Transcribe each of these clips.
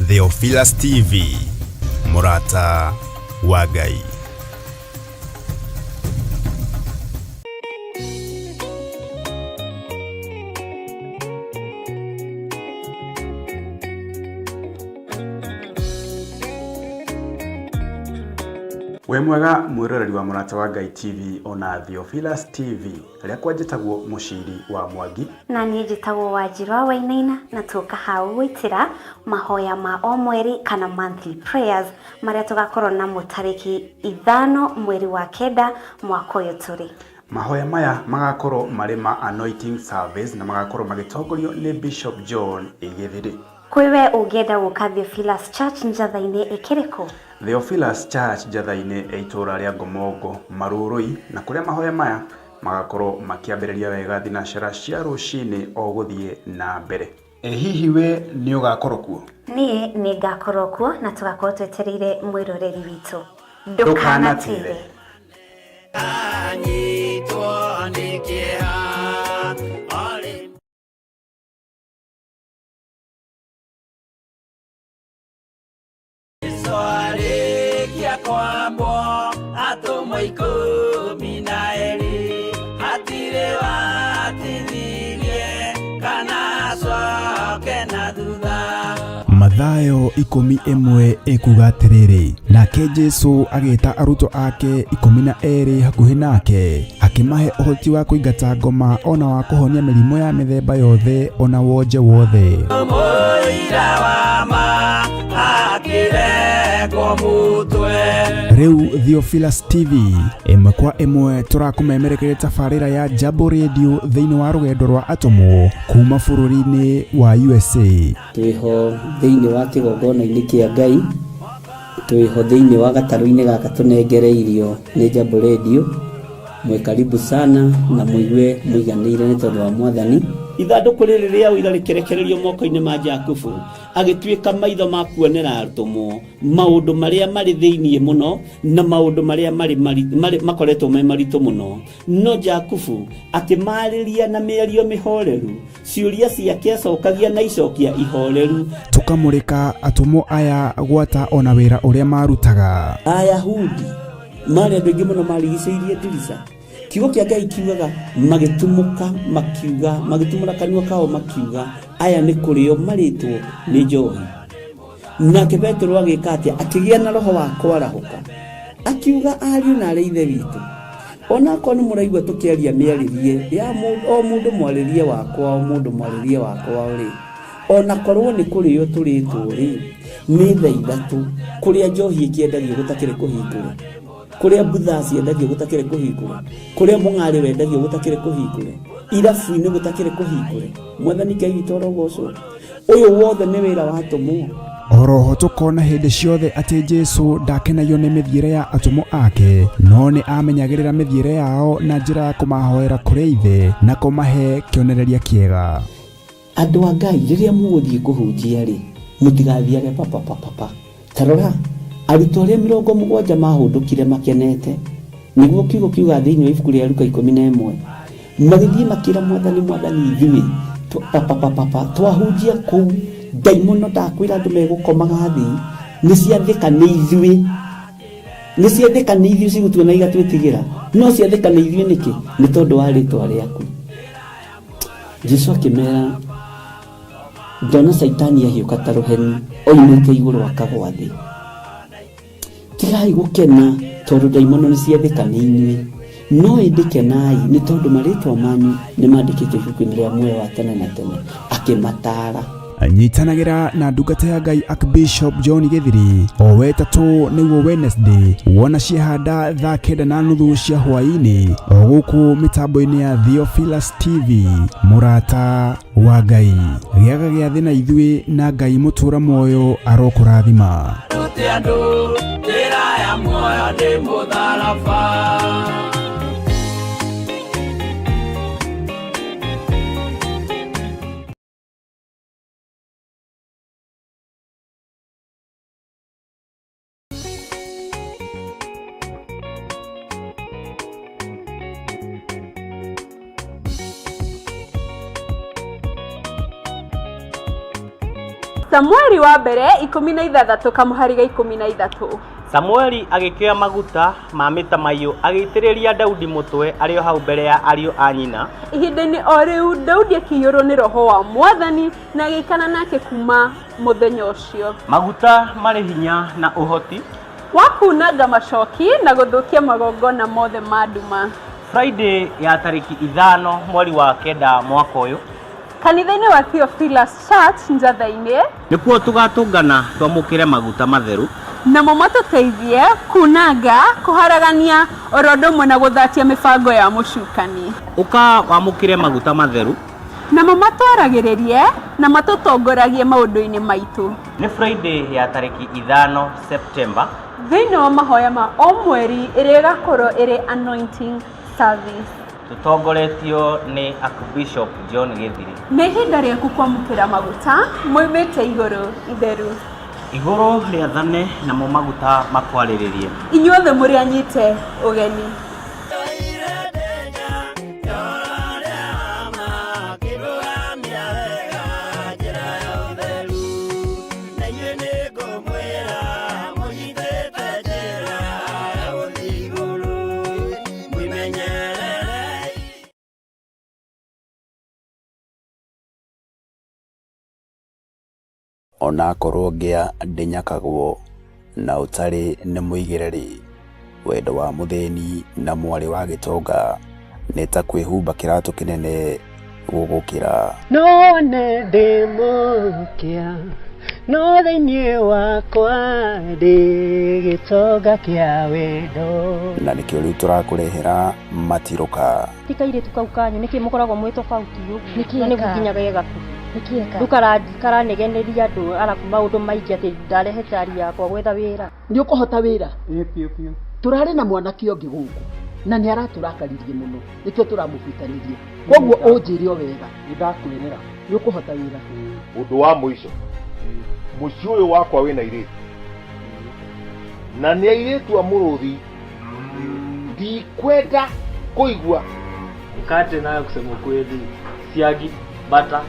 Theophilus TV, Murata wa Ngai. We mwega mwiroreri wa Murata wa Ngai TV ona Theophilus TV aria kwanjitagwo muciri wa Mwangi na nie njitagwo Wanjiru wa Wainaina na tuka hau gwitira mahoya ma o mweri kana monthly prayers maria tugakorwo na mutariki 5 mweri wa kenda mwaka uyu turi. Mahoya maya magakorwo mari ma anointing service na magakorwo magitongorio ni Bishop John Igithiri. Kwiwe ungenda guka Theophilus Church njathaini ikiriko? Theophilus Church njathaini itura ria Ngomongo Marurui na kuria mahoya maya magakorwo makiambiriria wega thinashara cia rucini o guthie na mbere. Hihi we ni ugakorwo kuo? Nie ni ngakorwo kuo na tugakorwo twetereire mwiroreri witu. Ndukanatire. Mathayo 11 ekuga atiriri, nake Jesu agita aruto ake 12 hakuhi nake akimahe uhoti wa kuingata ngoma ona wa kuhonia mirimo ya mithemba yothe ona wonje wothe. Riu Theophilus TV imwe kwa imwe turakumemerekere tafarira ya Jambo Radio thiini wa rugendo rwa atomo kuma bururi-ini wa USA. Twiho thiini wa kigongona-ini kia Ngai, twiho thiini wa gataru-ini gaka tunengereirio ni Jambo Radio. Mwe karibu sana na muigue muiganire ni tondu wa Mwathani. Ithanduku riri ria uira rikerekererio moko-ini ma Jakubu agituika maitho ma kuonera arutumo maundu maria mari thiini muno na maundu maria mari makoretwo me maritu muno. No Jakubu akimariria na miario mihoreru, ciuria ciake acokagia na icokia ihoreru. Tukamurika atumo aya gwata ona wira uria marutaga. Ayahudi mari andu aingi muno marigiceirie dirisa. Kiugo kia Ngai kiugaga magitumuka makiuga magitumura kanua kao makiuga aya ni kurio maritwo ni njohi. Nake Petro agika atia akigia na roho wa kwarahuka akiuga ariu na areithe witu ona ko ni muraigwa tukiaria miaririe ya o mundu mwaririe wakwa o mundu mwaririe wakwa uri ona korwo ni kurio turitwo ri ni thaithatu kuria njohi ikiendagio gutakire kuhingura, kuria butha ciendagio gutakire kuhingura, kuria mung'ari wendagio gutakire kuhingura, irabu-ini gutakire kuhingura. Mwathani Ngai witu orogoco uyu wothe ni wira wa atomo. Oroho tukona hindi ciothe ati Jesu ndakenagio ni mithiire ya atomo ake, no ni amenyagirira mithiire yao na njira ya kumahoera kuri ithe na kumahe kionereria kiega. Andu a Ngai riria muguthie kuhunjia ri mutigathiage papa tarora arutwo aria 70 mahundukire makenete niguo kiugo kiuga thiini wa ibuku ria Luka 11 magithie makira Mwathani ithuĩ twahunjia kuu daimono ndakwira andu megukomaga thi ni ciathika ni ithuĩ cigutuona igatwĩtigĩra no ciathika ni ithuĩ niki ni tondu wa ritwa riaku. Jesu akimera ndona Saitani ahiuka ta ruheni oimĩte igũrũ akagwa thĩ. Tigai gukena tondu daimono ni ciathika ni inyuĩ, no indikenai ni tondu maritwa manyu ni mandikitwo ibuku-ini ria muoyo wa tene na tene. Akimatara anyitanagira na ndungata ya Ngai Archbishop John Igithiri o wetatu niguo Wednesday wona ciehanda thaa 9:30 cia hwaini o guku mitambo-ini ya Theophilus TV. Murata wa Ngai giaga gia thina ithuĩ na Ngai mutura moyo arokurathima. Samueli wa mbere 16 kamuhari 13. Samueli agĩkĩoya maguta ma mĩtamaiyũ agĩitĩrĩria Daudi mũtwe arĩ o hau mbere ya ariũ a nyina. Ihinda-inĩ o rĩu Daudi akĩiyũrwo nĩ roho wa Mwathani na agĩikana nake kuma mũthenya ũcio. Maguta marĩ hinya na ũhoti wa kunanga macoki na gũthũkia magongona mothe ma nduma. Friday ya tariki 5 mweri wa 9 mwaka ũyũ, kanitha-inĩ wa Theophilus Church Njatha-inĩ nĩkuo tũgatũngana twamũkĩre maguta matheru namo matũteithie kunanga, kũharagania oro ũndũ ũmwe na gũthatia mĩbango ya mũcukani. Ũka wamũkĩre maguta matheru namo matwaragĩrĩrie na matũtongoragie maũndũ-inĩ maitũ. Nĩ Friday ya tariki 5 September, thĩinĩ wa mahoya ma o mweri ĩrĩa ĩgakorwo ĩrĩ anointing service. Tutongoretio nĩ Archbishop John Githiri. Nĩ ihinda rĩaku kwamũkĩra maguta moimĩte igũrũ itheru. Igũrũ rĩathane namo maguta makwarĩrĩrie. Inyuothe mũrĩ anyite ũgeni. Ona korwo ngĩa ndĩnyakagwo na ũtarĩ nĩ mũigĩrĩrĩ, wendo wa mũthĩni na mwarĩ wa gĩtonga nĩ ta kwĩhumba kĩratũ kĩnene gũgũkĩra. None ndĩmũkia no thĩinĩ wakwa ndĩ gĩtonga kĩa wendo. Na nĩkĩo rĩu tũrakũrehera matirũka. Tikairĩtu kau kanyu nĩkĩ mũkoragwo mwĩ tofauti ũguo? Nĩ gũkinyaga gaku. Ndukaranegeneria andũ arabu maũndũ maingĩ atĩ ndarehe tari yakwa gwetha wĩra. Nĩ ũkũhota wĩra? Piũ. Tũrarĩ na mwanake ũngĩ gũkũ na nĩ aratũrakaririe mũno, nĩkĩo tũramũbitanirie. Koguo ũnjĩre o wega. Nĩndakwĩrĩra nĩ ũkũhota wĩra. Ũndũ wa mũico, mũciĩ ũyũ wakwa wĩna airĩtu na nĩ airĩtu a mũrũthi, ndikwenda kũigua mkate nayo. Kusema kweli siagi bata,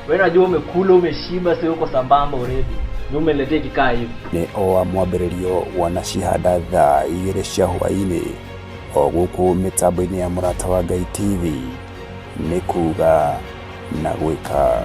wewe unajua umekula umeshiba, sio uko sambamba already, ni umeletea kikaa hivi. Nĩ o mwambĩrĩrio wanacihanda thaa 2 cia hwaĩ-inĩ o gũkũ mĩtambo-inĩ ya Mũrata wa Ngai TV, nĩ kuga na gwĩka.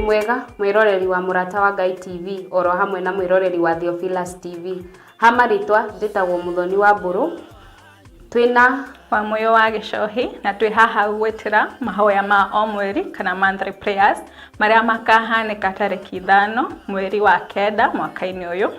Mwega mwiroreri wa Mũrata wa Ngai TV oro hamwe na mwiroreri wa Theophilus TV. Hamaritwa ndĩtagwo Muthoni wa Mbũrũ, twina wa moyo wa Gĩcohi na twĩ haha gwĩtĩra mahoya ma o mweri kana monthly prayers marĩa makahanĩka tarĩki 5 mweri wa 9 mwaka-inĩ ũyũ,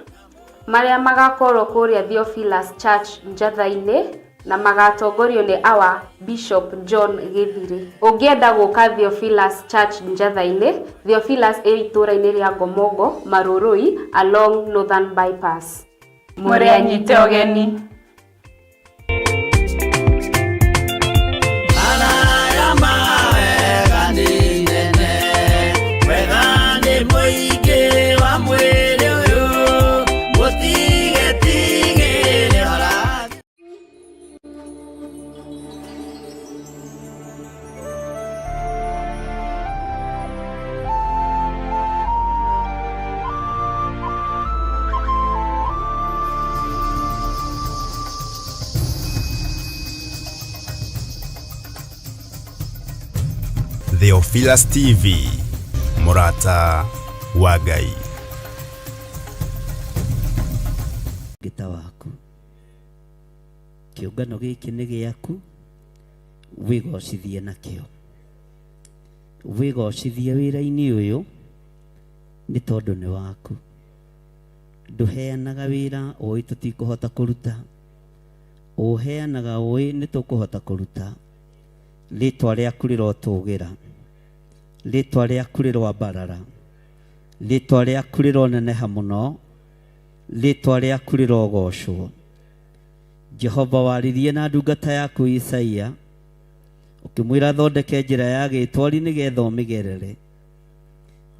marĩa magakorwo kũrĩa Theophilus Church Njatha-inĩ na magatongorio nĩ our Bishop John Githiri. Ũngĩenda gũka Theophilus Church Njatha-inĩ, Theophilus itũra-inĩ rĩa Ngomongo, Marũrũi along Northern Bypass. Mũrĩ anyite ũgeni. Theophilus TV, Mũrata wa Ngai. Gita waku kĩũngano gĩkĩ nĩ gĩaku, wĩgocithie nakĩo, wĩgocithie wĩra-inĩ ũyũ nĩ tondũ nĩ waku. Ndũheanaga wĩra ũĩ tũtikũhota kũruta, ũheanaga ũĩ nĩ tũkũhota kũruta. Rĩtwa rĩaku rĩrotũgĩra, rĩtwa rĩaku rĩrwambarara, rĩtwa rĩaku rĩroneneha mũno, rĩtwa rĩaku rĩrogocwo. Jehova waririe na ndungata yaku Isaia, ukimwira thondeke njira ya gitwari nigetha umigerere.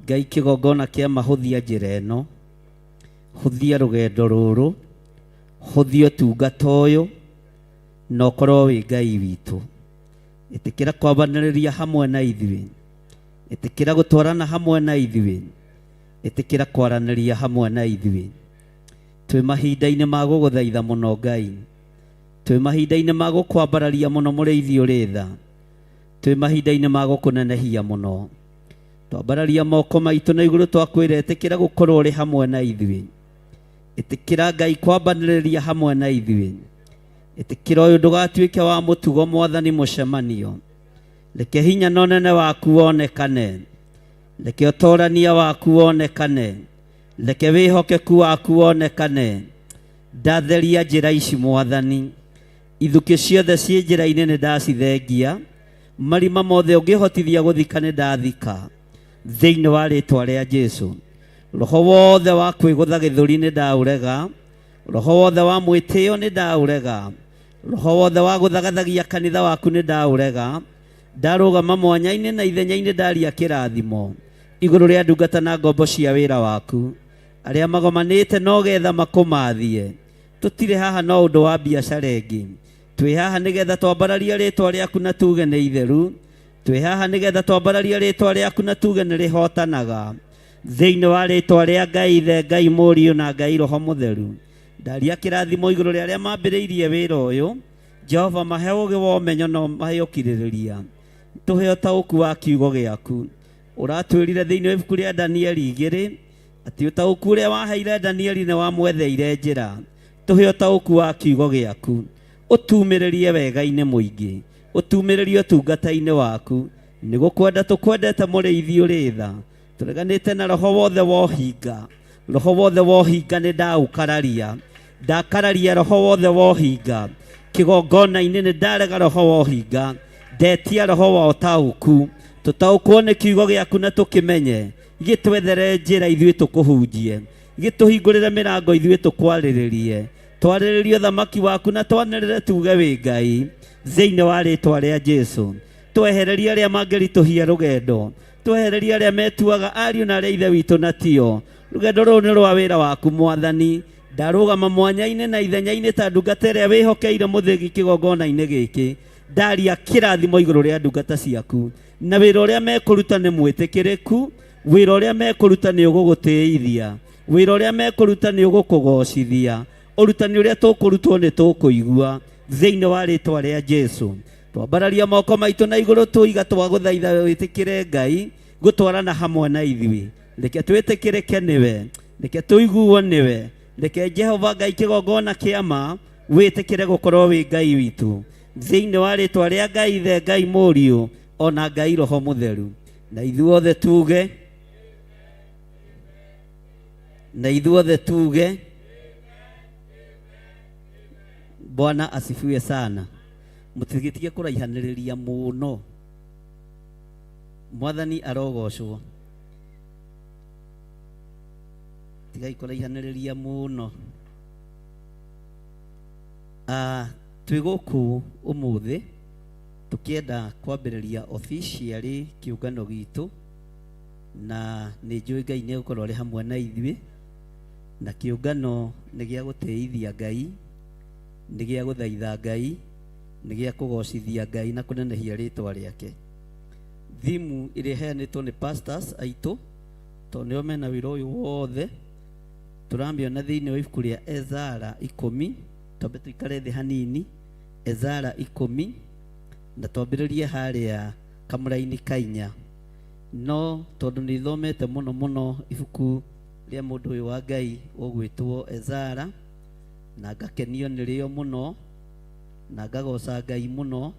Ngai kigongona kia mahuthia njira ino, huthia rugendo ruru, huthia tungata uyu, na ukorwo wi Ngai witu. Itikira kwambaniriria hamwe na ithui, itikira gutwarana hamwe na ithui, itikira kwaraniria hamwe na ithui. Twi mahinda-ini ma guguthaitha muno Ngai, twi mahinda-ini ma gukwambararia muno muriithi uri tha, twi mahinda-ini ma gukunenehia muno. Twambararia moko maitu na iguru twakwira itikira gukorwo uri hamwe na ithui, itikira Ngai kwambaniriria hamwe na ithui. Itikira uyu ndugatuike wa mutugo Mwathani mucemanio. Reke hinya na unene waku wonekane, reke utorania waku wonekane, reke wihokeku waku wonekane. Ndatheria njira ici Mwathani, ithuki ciothe cie njira-ini ni ndacithengia, marima mothe ungihotithia guthika ni ndathika thiini wa ritwa ria Jesu. Roho wothe wa kwigutha githuri ni ndaurega, roho wothe wa mwitio ni ndaurega, roho wothe wa guthagathagia kanitha waku ni ndaurega. Ndarugama mwanya-ini na ithenya-ini ndaria kirathimo iguru ria ndungata na ngombo cia wira waku. Aria magomanite no getha makumathie, tutire haha no undu wa biacara ingi. Twi haha nigetha twambararia ritwa riaku na tuge ni itheru, twi haha nigetha twambararia ritwa riaku na tuge ni rihotanaga thiini wa ritwa ria Ngai Ithe, Ngai Muriu na Ngai Roho Mutheru. Ndaria kirathimo iguru ria aria mambiriirie wira uyu. Jehova, mahe ugi wa umenyo na mahe ukiririria, tuhe utauku wa kiugo giaku. Uratwirire thiini wa ibuku ria Danieli 2 ati utauku uria waheire Danieli ni wamwetheire njira. Tuhe utauku wa kiugo giaku, utumiririe wega-ini muingi, utumiririe utungata-ini waku. Nigukwenda tukwendete muriithi uri tha, tureganite na roho wothe wohinga. Roho wothe wohinga ni ndaukararia, ndakararia roho wothe wohinga. Kigongona-ini ni ndarega roho wohinga, ndetia roho wa utauku. Tutaukwo ni kiugo giaku na tukimenye, gitwethere njira ithui tukuhunjie, gituhingurire mirango ithui tukwaririe. Twariririe thamaki waku na twanirire tuge wi Ngai thiini wa ritwa ria Jesu. Twehererie aria mangirituhia rugendo, twehererie aria metuaga ariu na aria ithe witu na tio. Rugendo ruu ni rwa wira waku Mwathani. Ndarugama mwanya-ini na ithenya-ini ta ndungata iria wihokeire muthigi kigongona-ini giki. Ndaria kirathimo iguru ria ndungata ciaku, na wira uria mekuruta ni mwitikiriku, wira uria mekuruta ni ugugutiithia, wira uria mekuruta ni ugukugocithia. Urutani uria tukurutwo ni tukuigua thiini wa ritwa ria Jesu. Twambararia moko maitu na iguru tuiga twaguthaitha witikire Ngai gutwarana hamwe na ithui. Reke twitikirike niwe, reke tuiguo niwe, reke Jehova Ngai kigongona kiama witikire gukorwo wi Ngai witu thiini wa ritwa ria Ngai Ithe, Ngai Muriu ona Ngai Roho Mutheru. Na ithuothe tuge, na ithuothe tuge Bwana asifiwe sana. Mutigitige kuraihaniriria muno. Mwathani arogocwo. Tigai kuraihaniriria muno. Twi guku umuthi tukienda kwambiriria officially kiungano gitu, na ni njui Ngai ni gukorwo ri hamwe na ithui, na kiungano ni gia guteithia Ngai, ni gia guthaitha Ngai, ni gia kugocithia Ngai na kunenehia ritwa riake. Thimu iri heanitwo ni pastors aitu to nio mena wira uyu wothe. Turambiona thiini wa ibuku ria Ezara 10, twambe tuikare thi hanini. Ezara 10 na twambiririe haria kamuraini kainya. No tondu ni thomete muno muno ibuku ria mundu uyu wa Ngai ugwitwo Ezara, na ngakenio ni rio muno na ngagoca Ngai muno.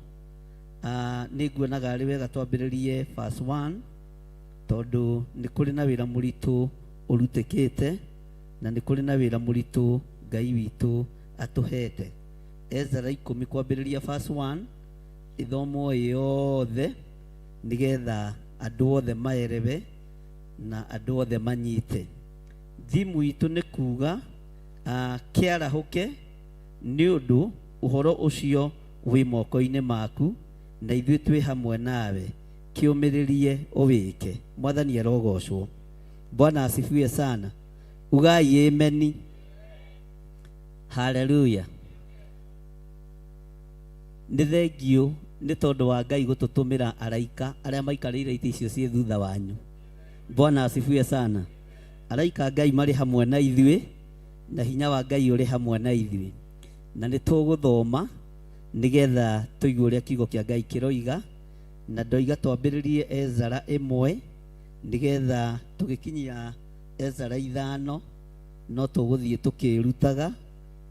Ni nguonaga ari wega twambiririe verse 1 tondu ni kuri na wira muritu urutikite, na ni kuri na wira muritu Ngai witu atuhete. Ezara 10 kwambiriria verse 1 ithomo yothe nigetha andu othe maerewe na andu othe manyite. Thimu itu ni kuga kiarahuke ni undu uhoro ucio wi moko-ini maku, na ithuĩ twĩ hamwe nawe, kĩũmĩrĩrie ũwĩke. Mwathani arogocwo. Bwana asifiwe sana. Ugai ameni. Hallelujah. Nĩ thengio nĩ tondũ wa Ngai gũtũtũmĩra araika arĩa maikarĩire itĩ icio ciĩ thutha wanyu. Bwana asifiwe sana. Araika Ngai marĩ hamwe na ithuĩ, na hinya wa Ngai ũrĩ hamwe na ithuĩ. Na nĩ tũgũthoma nĩgetha tũigue ũrĩa kiugo kĩa Ngai kĩroiga, na ndoiga twambĩrĩrie Ezara 1 nĩgetha tũgĩkinyia Ezara 5 no tũgũthiĩ tũkĩrutaga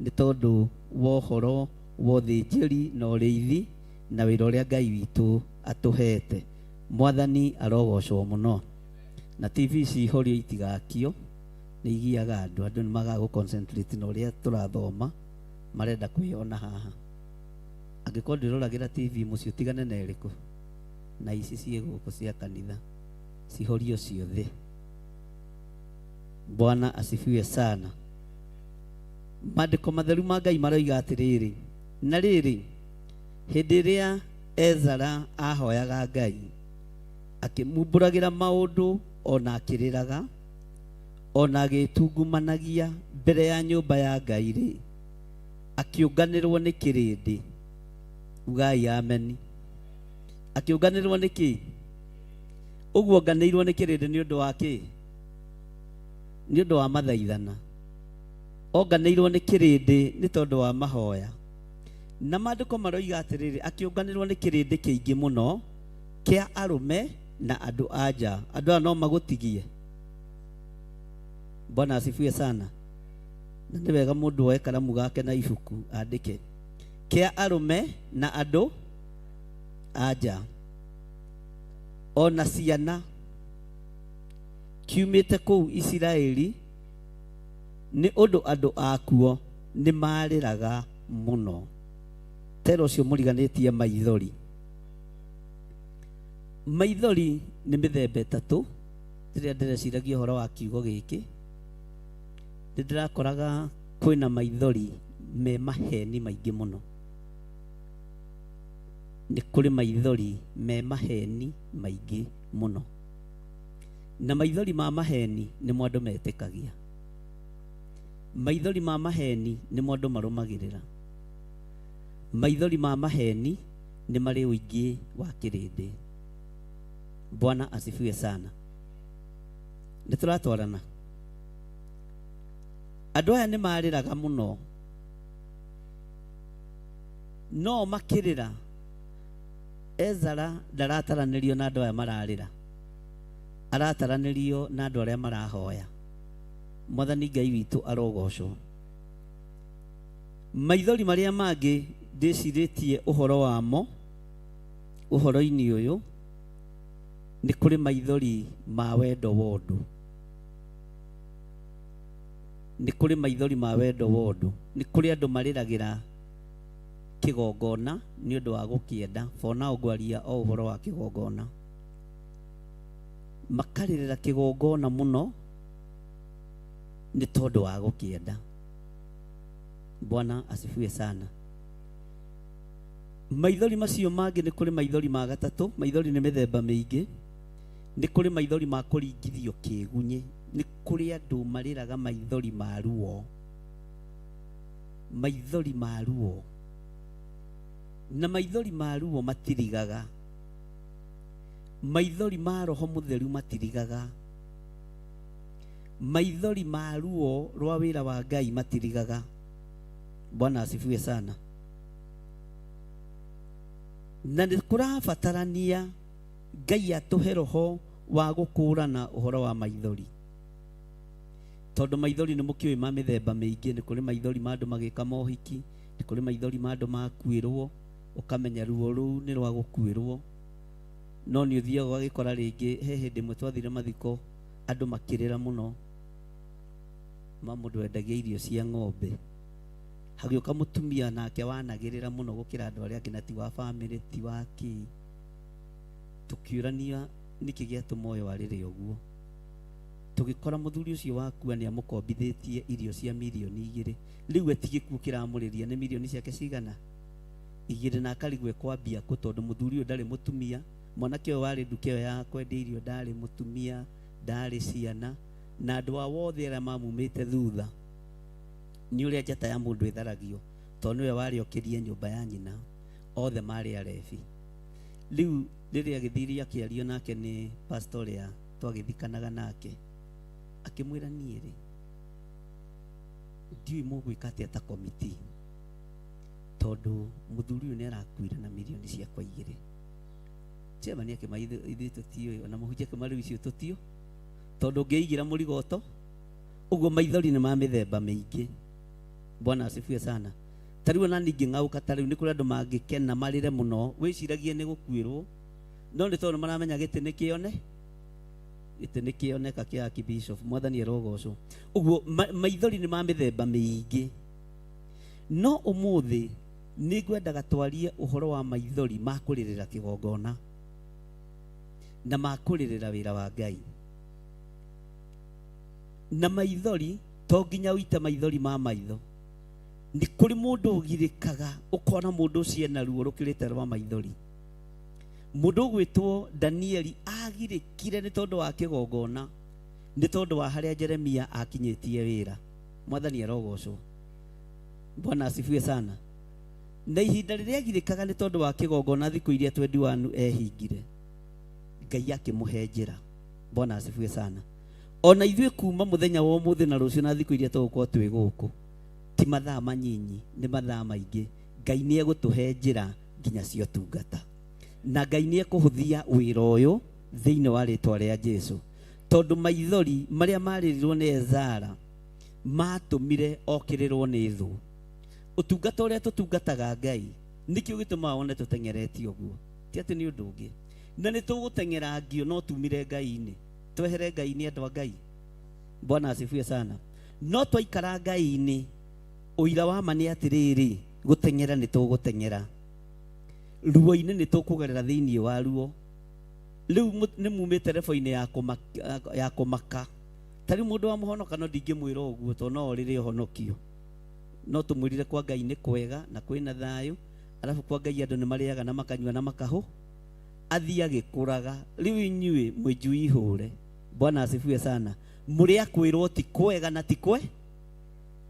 nĩ tondũ wa ũhoro wa ũthĩnjĩri na ũrĩithi na wĩra ũrĩa Ngai witũ atũhete. Mwathani arogocwo mũno. Na TV cihorio itigakio nĩ igiaga andũ nĩ magaga gũ-concentrate na ũrĩa tũrathoma, marenda kwĩona haha. Angĩkorwo ndĩroragĩra TV mũciĩ ũtigane na ĩrĩkũ, na ici ciĩ gũkũ cia kanitha cihorio ciothe. Bwana asifiwe sana. Maandĩko matheru ma Ngai maroiga atĩrĩrĩ, na rĩrĩ, hĩndĩ ĩrĩa Ezara ahoyaga Ngai akĩmumbũragĩra maũndũ ona akĩrĩraga ona agĩtungumanagia mbere ya nyũmba ya Ngai rĩ, akĩũnganĩrwo nĩ kĩrĩndĩ. Ugai ameni. Akĩũnganĩrwo nĩ kĩ? Ũguo nganĩirwo nĩ kĩrĩndĩ nĩ ũndũ wa kĩ? Nĩ ũndũ wa mathaithana. Onganĩirwo nĩ kĩrĩndĩ nĩ tondũ wa mahoya. Na maandĩko maroiga atĩrĩrĩ, akĩũnganĩrwo nĩ kĩrĩndĩ kĩingĩ mũno kĩa arũme na andũ anja. Andũ aya no magũtigie. Bwana asifiwe sana. Na nĩ wega mũndũ oe karamu gake na ibuku andĩke. Kĩa arũme na andũ anja. Ona ciana kiumĩte kũu Isiraeli nĩ ũndũ andũ akuo nĩ marĩraga mũno. Tero ũcio mũriganĩtie maithori. Maithori nĩ mĩthemba ĩtatũ. Rĩrĩa ndĩreciragia ũhoro wa kiugo gĩkĩ, ndĩrakoraga kwĩna maithori me maheni maingĩ mũno. Nĩ kũrĩ maithori me maheni maingĩ mũno. Na maithori ma maheni nĩ andũ metĩkagia. Maithori ma maheni nĩ andũ marũmagĩrĩra. Maithori ma maheni nĩ marĩ ũingĩ wa kĩrĩndĩ. Bwana asifiwe sana. Nĩ tũratwarana. Andũ aya nĩ marĩraga mũno. No makĩrĩra, Ezara ndarataranĩrio na andũ aya mararĩra. Arataranĩrio na andũ arĩa marahoya. Mwathani Ngai witũ arogocwo. Maithori marĩa mangĩ ndĩcirĩtie ũhoro wamo ũhoro-inĩ ũyũ nĩ kũrĩ maithori ma wendo wa ũndũ. Nĩ kũrĩ maithori ma wendo wa ũndũ. Nĩ kũrĩ andũ marĩragĩra kĩgongona nĩ ũndũ wa gũkĩenda. Bona ũgwaria o ũhoro wa kĩgongona. Makarĩrĩra kĩgongona mũno nĩ tondũ wa gũkĩenda. Bwana asifiwe sana. Maithori macio mangĩ nĩ kũrĩ maithori ma gatatũ. Maithori nĩ mĩthemba mĩingĩ. Nĩ kũrĩ maithori ma kũringithio kĩgunye. Nĩ kũrĩ andũ marĩraga maithori ma ruo. Maithori ma ruo. Na maithori ma ruo matirigaga. Maithori ma Roho Mũtheru matirigaga. Maithori ma ruo rwa wĩra wa Ngai matirigaga. Bwana asifiwe sana. Na nĩ kũrabatarania Ngai atũhe roho wa gũkũrana ũhoro wa maithori. Tondũ maithori nĩ mũkĩũĩ ma mĩthemba mĩingĩ. Nĩ kũrĩ maithori ma andũ magĩka mohiki. Nĩ kũrĩ maithori ma andũ makuĩrwo. Ũkamenya ruo rũu nĩ rwa gũkuĩrwo. No nĩ ũthiaga ũgagĩkora rĩngĩ he hĩndĩ ĩmwe twathire mathiko andũ makĩrĩra mũno. Mũndũ wendagia irio cia ng'ombe. Hagĩũka mũtumia nake wanagĩrĩra mũno gũkĩra andũ arĩa angĩ na ti wa bamĩrĩ ti wa kĩ. Tũkĩũrania nĩkĩ gĩatũma ũyũ arĩre ũguo. Tũgĩkora mũthuri ũcio wakua nĩ amũkombithĩtie irio cia mirioni 2. Rĩu eti gĩkuũ kĩramũrĩria nĩ mirioni ciake cigana? igire na akarigwe kwambia ko tondu muthuri uyu ndari mutumia mwanake uyu wari nduke yo ya kwendia irio ndari mutumia ndari ciana na andu a wothe aria mamumite thutha ni uria njata ya mundu itharagio tondu niwe wari okirie nyumba ya nyina othe mari arebi riu riria githiria akiario nake ni pastor uria twagithikanaga nake akimwira nie ri ndiui mugwika atia ta committee tondu muthuri uyu ni arakuire na milioni ciakwa 2 chema ni akimaithe tutio ona muhunjia kamari icio tutio tondu ngeigira murigoto uguo maithori ni ma mithemba mingi. Bwana asifiwe sana. Tariu na ningi ngauka tariu ni kuri andu mangikena marire muno wiciragie ni gukwirwo no ni tondu maramenya giti ni kioneka kia Archbishop mwathani erogoco uguo maithori ni ma mithemba mingi no umuthi ni ngwendaga twarie uhoro wa maithori ma kuririra kigongona na ma kuririra wira wa Ngai na maithori to nginya uite maithori ma maitho ni kuri mundu ugirikaga ukona mundu ucio na ruo rukirite rwa maithori. Mundu gwitwo Danieli agirikire ni tondu wa kigongona ni tondu wa haria Jeremia akinyitie wira. Mwathani arogocwo. Bwana asifiwe sana. Na ihinda riria agirikaga ni tondu wa kigongona thiku iria 21 ehingire Ngai akimuhe njira. Bwana asifiwe sana. Ona ithuĩ kuma muthenya wa umuthi na rucio na thiku iria tugukorwo twi guku ti mathaa manyinyi ni mathaa maingi Ngai ni egutuhe njira nginya cio tungata na Ngai ni ekuhuthia wira uyu thiini wa ritwa ria Jesu tondu maithori maria maririrwo ni Ezara matumire okirirwo ni thu utungata uria tutungataga Ngai nikio gituma one tutengeretie uguo ti ati ni undu ungi na ni tugutengera ngio no tumire Ngai-ini twehere Ngai-ini andu a Ngai. Bwana asifiwe sana. No twaikara Ngai-ini uira wa mani atiriri gutengera ni tugutengera ruo-ini ni tukugerera thiini wa ruo riu ni mumite rebo-ini ya kumaka tari mundu wa muhonoka no ndingimwira uguo to no riri honokio no tumwirire kwa Ngai ni kwega na kwina thayu alafu kwa Ngai andu ni mariaga na makanyua na makahu athia gikuraga riu inyui mwijui hure. Bwana asifiwe sana. Muri akwirwo ti kwega na ti kwe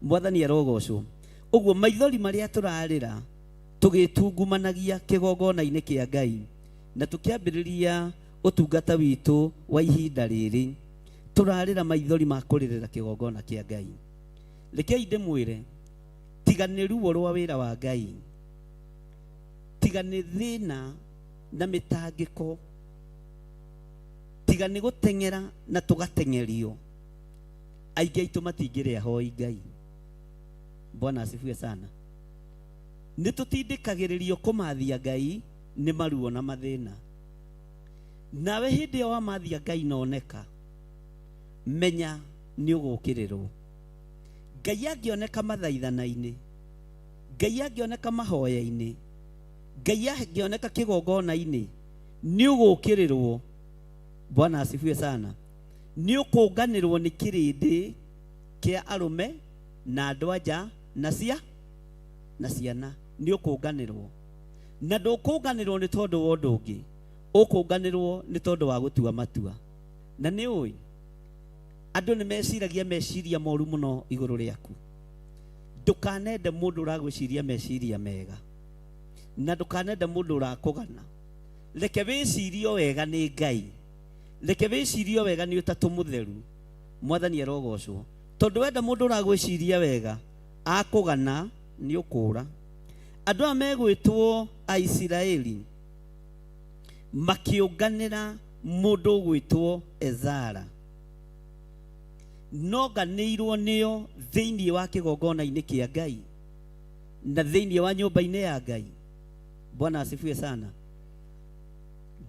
Mwathani arogocwo uguo maithori maria turarira tugitungumanagia kigongona-ini kia Ngai na tukiambiriria utungata witu wa ihinda riri turarira maithori ma kuririra kigongona kia Ngai. Rekei ndimwire tigani ruo rwa wira wa Ngai tigani thina na mitangiko tigani gutengera na tugatengerio aingi aitu matingire ahoi Ngai. Bwana asifiwe sana. Ni tutindikagiririo kumathia Ngai ni maruo na mathina nawe hindi wa mathia Ngai noneka menya ni ugukirirwo. Ngai angioneka mathaithana-ini Ngai angioneka mahoya-ini Ngai angioneka kigongona-ini ni ugukirirwo. Bwana asifiwe sana. Ni ukunganirwo ni kirindi kia arume na andu anja na ciana ni ukunganirwo na ndukunganirwo ni tondu wa undu ungi ukunganirwo ni tondu wa gutua matua na ni ui andu ni meciragia meciria moru muno iguru riaku. Ndukanende mundu uragwiciria meciria mega na ndukanende mundu urakugana. Reke wicirio wega ni Ngai, reke wicirio wega ni utatu mutheru. Mwathani arogocwo tondu wenda mundu uragwiciria wega akugana ni ukura. Andu amegwitwo Aisiraeli makiunganira mundu gwitwo Ezara noganirwo niyo thiini wa kigongona-ini kia Ngai na thiini wa nyumba-ini ya Ngai. Bwana asifiwe sana.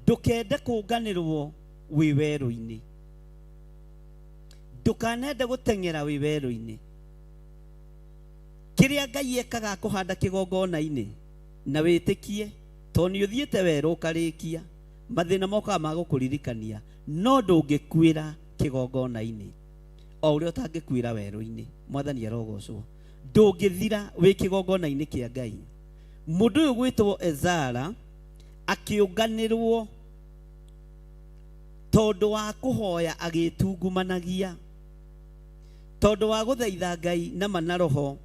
Ndukende kuunganirwo wi weru-ini, ndukanende gutengera wi weru-ini. Kiria Ngai ekaga kuhanda kigongona-ini na witikie to ni uthiete weru ukarikia mathina moka ma gukuririkania no ndungikwira kigongona-ini o uria utangikwira weru-ini. Mwathani arogocwo ndungithira wi kigongona-ini kia Ngai. Mundu uyu gwitwo Ezara akiunganirwo tondu wa kuhoya agitungumanagia, tondu wa guthaitha Ngai na manaroho,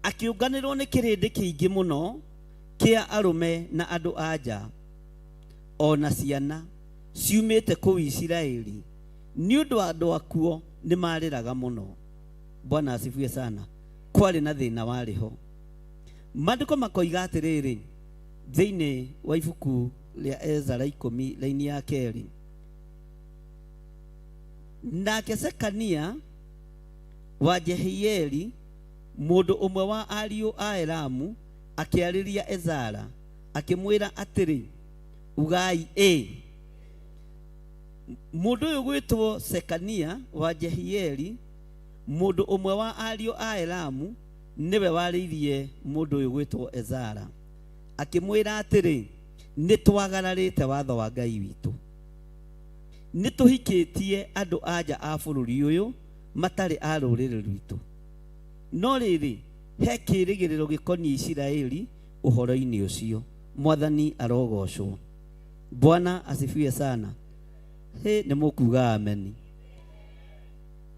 akiunganirwo ni kirindi kiingi muno kia arume na andu anja ona ciana ciumite kuu Isiraeli, ni undu andu akuo ni mariraga muno. Bwana asifiwe sana. Kwari na thina wariho. Maandiko makoiga atiriri thiini wa ibuku ria Ezara 10 laini ya 2, nake Sekania wa Jehieli mundu umwe wa ariu a Elamu akiariria Ezara akimwira atiri, ugai mundu uyu gwitwo Sekania wa Jehieli mundu umwe wa ariu a Elamu niwe waririe mundu uyu gwitwo Ezara akimwira atiri, nitwagararite watho wa Ngai witu, nituhikitie andu anja a bururi uyu matari a ruriri rwitu, no riri he kirigiriro gikoni Isiraeli uhoro-ini ucio. Mwathani arogocwo. Bwana asifiwe sana. Ni mukuga amen.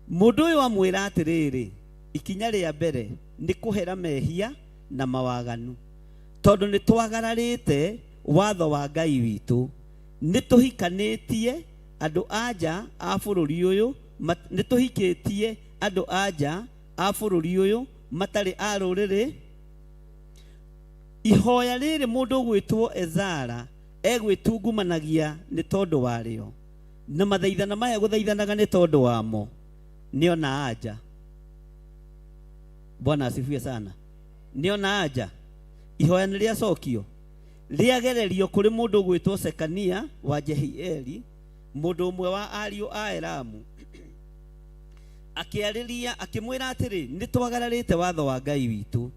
Mundu uyu amwira atiriri, ikinya ria mbere ni kuhera mehia na mawaganu, tondu ni twagararite watho wa Ngai witu, nituhikanitie andu anja a bururi uyu, nituhikitie andu anja a bururi uyu matari a ruriri. Ihoya riri mundu gwitwo Ezara egwitungumanagia ni tondu wario, na mathaithana maya guthaithanaga ni tondu wamo niona anja. Bwana asifiwe sana. Niona anja. Ihoya ni ria cokio riagererio kuri mundu gwitwo Sekania wa Jehieli, mundu umwe wa ariu a Elamu, akiariria akimwira atiri, nitwagararite watho wa Ngai witu.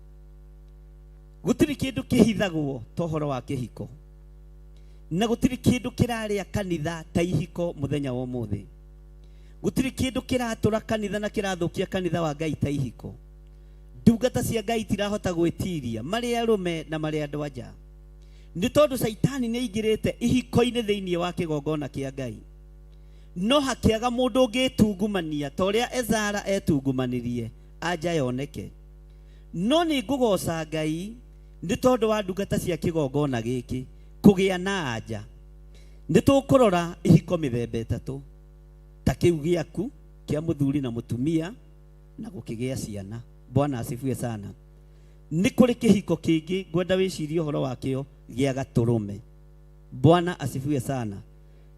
Gutiri kindu kihithagwo tohoro wa kihiko, na gutiri kindu kiraria kanitha ta ihiko muthenya wa umuthi. Gutiri kindu kiratura kanitha na kirathukia kanitha wa Ngai ta ihiko. Ndungata cia Ngai tirahota gwitiria mari arume na mari andu anja, ni tondu Saitani ni aingirite ihiko-ini thiini wa kigongona kia Ngai. No hakiaga mundu ungitungumania ta uria Ezara etungumanirie anja yoneke. No ni ngugoca Ngai ni tondu wa ndungata cia kigongona giki kugia na anja. Ni tukurora ihiko mithemba itatu, ta kiu giaku kia muthuri na mutumia na gukigia ciana. Bwana asifiwe sana. Ni kuri kihiko kingi ngwenda wicirie uhoro wakio gia gaturume. Bwana asifiwe sana.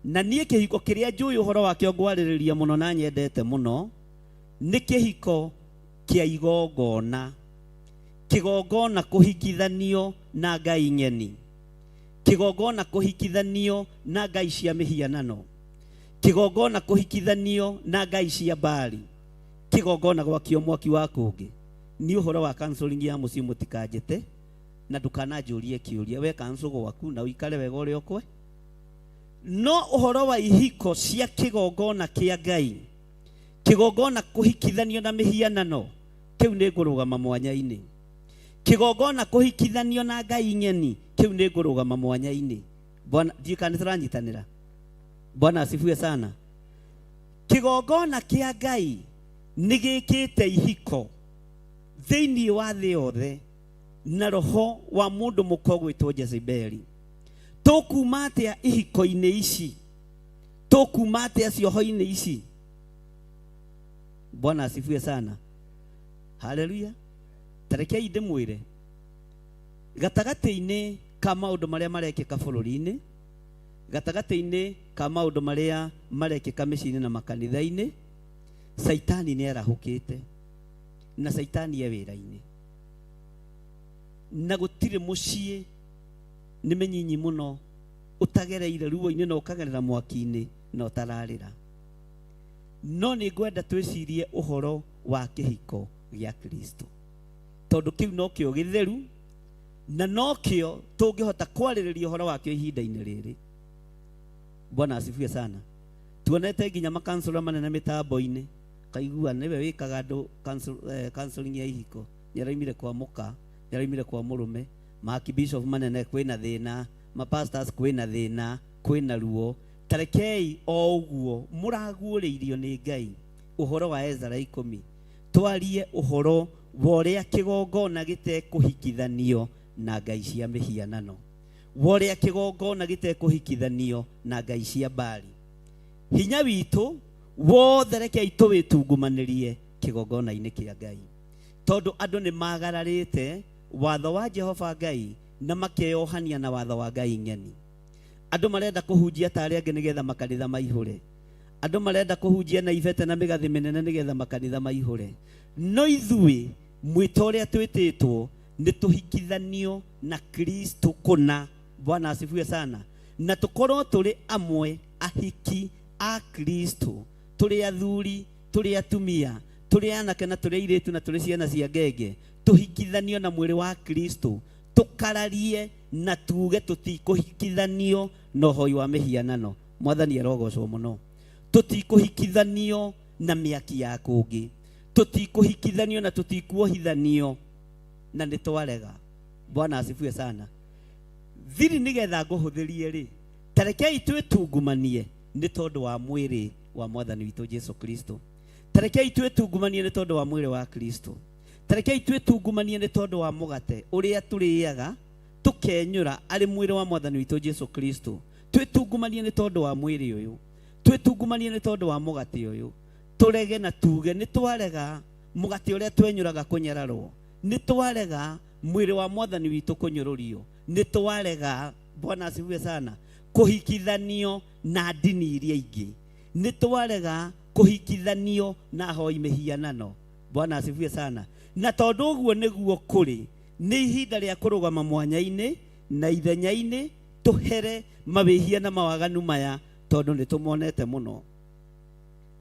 Na nie kihiko kiria njui uhoro wakio ngwaririria muno na nyendete muno ni kihiko kia igongona. Kigongona kuhikithanio na Ngai nyeni, kigongona kuhikithanio na Ngai cia mihianano, kigongona kuhikithanio na Ngai cia Baali, kigongona gwakio mwaki wa kungi. Ni uhoro wa counseling ya muciĩ mutikanjete na ndukananjurie kiuria, we cancel gwaku na uikare wega uri okwe. No uhoro wa ihiko cia kigongona kia Ngai, kigongona kuhikithanio na mihianano, kiu ni ngurugama mwanya-ini. Kigongona kuhikithanio na Ngai nyeni, kiu ni ngurugama mwanya-ini. Bwana ndikanitranyitanira. Bwana asifiwe sana. Kigongona kia Ngai ni gikite ihiko thiini wa thi yothe na roho wa mundu mukwa gwitwo Jezebeli. Tukuma atia ihiko-ini ici, tukuma atia cioho-ini ici. Bwana asifiwe sana. Haleluya. Tarekei ndimwire gatagati-ini ka maundu maria marekika bururi-ini, gatagati-ini ka maundu maria marekika micii-ini na makanitha-ini, Saitani ni arahukite na Saitani e wira-ini, na gutire mucii ni menyinyi muno utagereire ruo-ini na ukagerera mwaki-ini na utararira. No ni ngwenda twicirie uhoro wa kihiko gia Kristo, tondu kiu no kio githeru na no kio tungihota kwaririria uhoro wakio ihinda-ini riri. Bwana asifiwe sana. Tuonete nginya makansula manene mitambo-ini kaigua niwe wikaga andu counseling ya ihiko, nyaraimire kwa muka, nyaraimire kwa murume, Archbishop manene kwina thina, mapastors kwina thina, kwina ruo. Tarekei o uguo muraguũrĩirio nĩ Ngai ũhoro wa Ezra 10. Twarie ũhoro wa ũrĩa kĩgongona gĩtekũhikithanio na ngai cia mĩhianano, wa ũrĩa kĩgongona gĩtekũhikithanio na ngai cia Baali. Hinya witũ wothe rekei tũwĩtungumanĩrie kĩgongona-inĩ kĩa Ngai, tondũ andũ nĩ magararĩte watho wa Jehova Ngai na makeyohania na watho wa Ngai ng'eni. Andũ marenda kũhunjia ta arĩa angĩ nĩgetha makanitha maihũre. Andũ marenda kũhunjia na ivete na mĩgathĩ mĩnene nĩgetha makanitha maihũre. No ithuĩ mwĩto ũrĩa twĩtĩtwo nĩ tũhikithanio na Kristo kũna. Bwana asifiwe sana. Na tũkorwo tũrĩ amwe ahiki a Kristo, tũrĩ athuri, tũrĩ atumia, tũrĩ anake na tũrĩ airĩtu na tũrĩ ciana cia ngenge, tũhikithanio na mwĩrĩ wa Kristo, tũkararie na tuge tũtikũhikithanio na ũhoi wa mĩhianano. Mwathani arogocwo mũno. Tũtikũhikithanio na mĩaki ya kũngĩ, tũtikũhikithanio na tũtikuohithanio na nĩ twarega. Bwana asifiwe sana. Thiri nĩgetha ngũhũthĩrie rĩ, tarekei twĩtungumanie nĩ tondũ wa mwĩrĩ wa Mwathani witũ Jesu Kristo. Tarekei twĩtungumanie nĩ tondũ wa mwĩrĩ wa Kristo. Tarekei twĩtungumanie nĩ tondũ wa mũgate ũrĩa tũrĩaga tũkenyũra arĩ mwĩrĩ wa Mwathani witũ Jesu Kristo. Twĩtungumanie nĩ tondũ wa mwĩrĩ ũyũ, twĩtungumanie nĩ tondũ wa mũgate ũyũ. Tũrege na tuge nĩ twarega mũgate ũrĩa twenyũraga kũnyararwo, nĩ twarega mwĩrĩ wa Mwathani witũ kũnyũrũrio, nĩ twarega, Bwana asifiwe sana, kũhikithanio na ndini iria ingĩ, nĩ twarega kũhikithanio na hoi mĩhianano. Bwana asifiwe sana. Na tondũ ũguo nĩguo kũrĩ, nĩ ihinda rĩa kũrũgama mwanya-inĩ na ithenya-inĩ tũhere mawĩhia na mawaganu maya tondũ nĩ tũmonete mũno.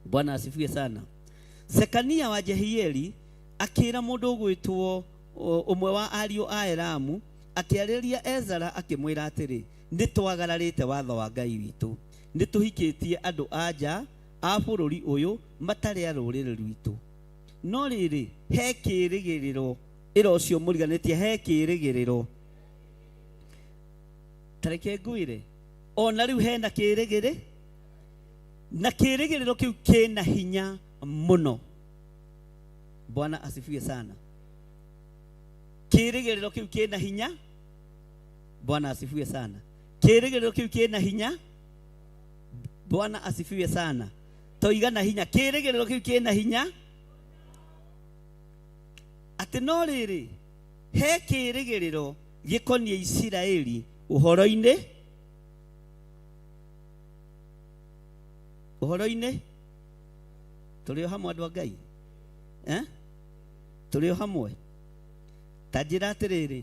Bwana asifiwe sana. Sekania wa Jehieli akĩra mũndũ ũgwĩtwo ũmwe wa ariũ a Elamu, akĩarĩria Ezra akĩmwĩra atĩrĩ, nĩ twagararĩte watho wa Ngai witũ, nĩ tũhikĩtie andũ anja a bũrũri ũyũ matarĩ a rũrĩrĩ rwitũ. No rĩrĩ, he kĩĩrĩgĩrĩro, ĩra ũcio mũriganĩtie, he kĩĩrĩgĩrĩro. Tareke ngwĩre, ona rĩu hena kĩĩrĩgĩrĩ, na kĩĩrĩgĩrĩro kĩu kĩna hinya mũno. Bwana asifiwe sana. Kĩĩrĩgĩrĩro kĩu kĩna hinya. Bwana asifiwe sana. Kĩĩrĩgĩrĩro kĩu kĩna hinya. Bwana asifiwe sana. Toigana hinya. Kĩĩrĩgĩrĩro kĩu kĩna hinya. Atĩ no rĩrĩ, he kĩĩrĩgĩrĩro gĩkoniĩ Isiraeli ũhoro-inĩ tũrĩ o hamwe andũ a Ngai, tũrĩ o hamwe. Ta njĩra atĩrĩrĩ,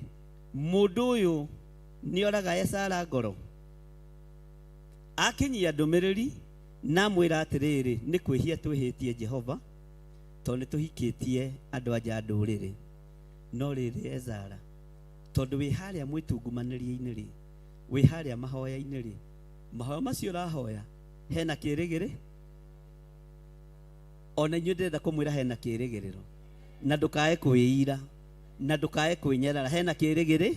mũndũ ũyũ nĩ oraga Esara ngoro, akinyia ndũmĩrĩri na mwĩra atĩrĩrĩ, nĩ kwĩhia twĩhĩtie Jehova tondũ nĩ tũhikĩtie andũ anja a ndũrĩrĩ. No rĩrĩ Ezara, tondũ wĩ harĩa mwĩtungumanĩria-inĩ rĩ, wĩ harĩa mahoya-inĩ rĩ, mahoya macio ũrahoya hena kĩĩrĩgĩrĩ. Ona inyuĩ ndĩrenda kũmwĩra hena kĩĩrĩgĩrĩro, na ndũkae kwĩira na ndũkae kwĩnyarara. Hena kĩĩrĩgĩrĩ,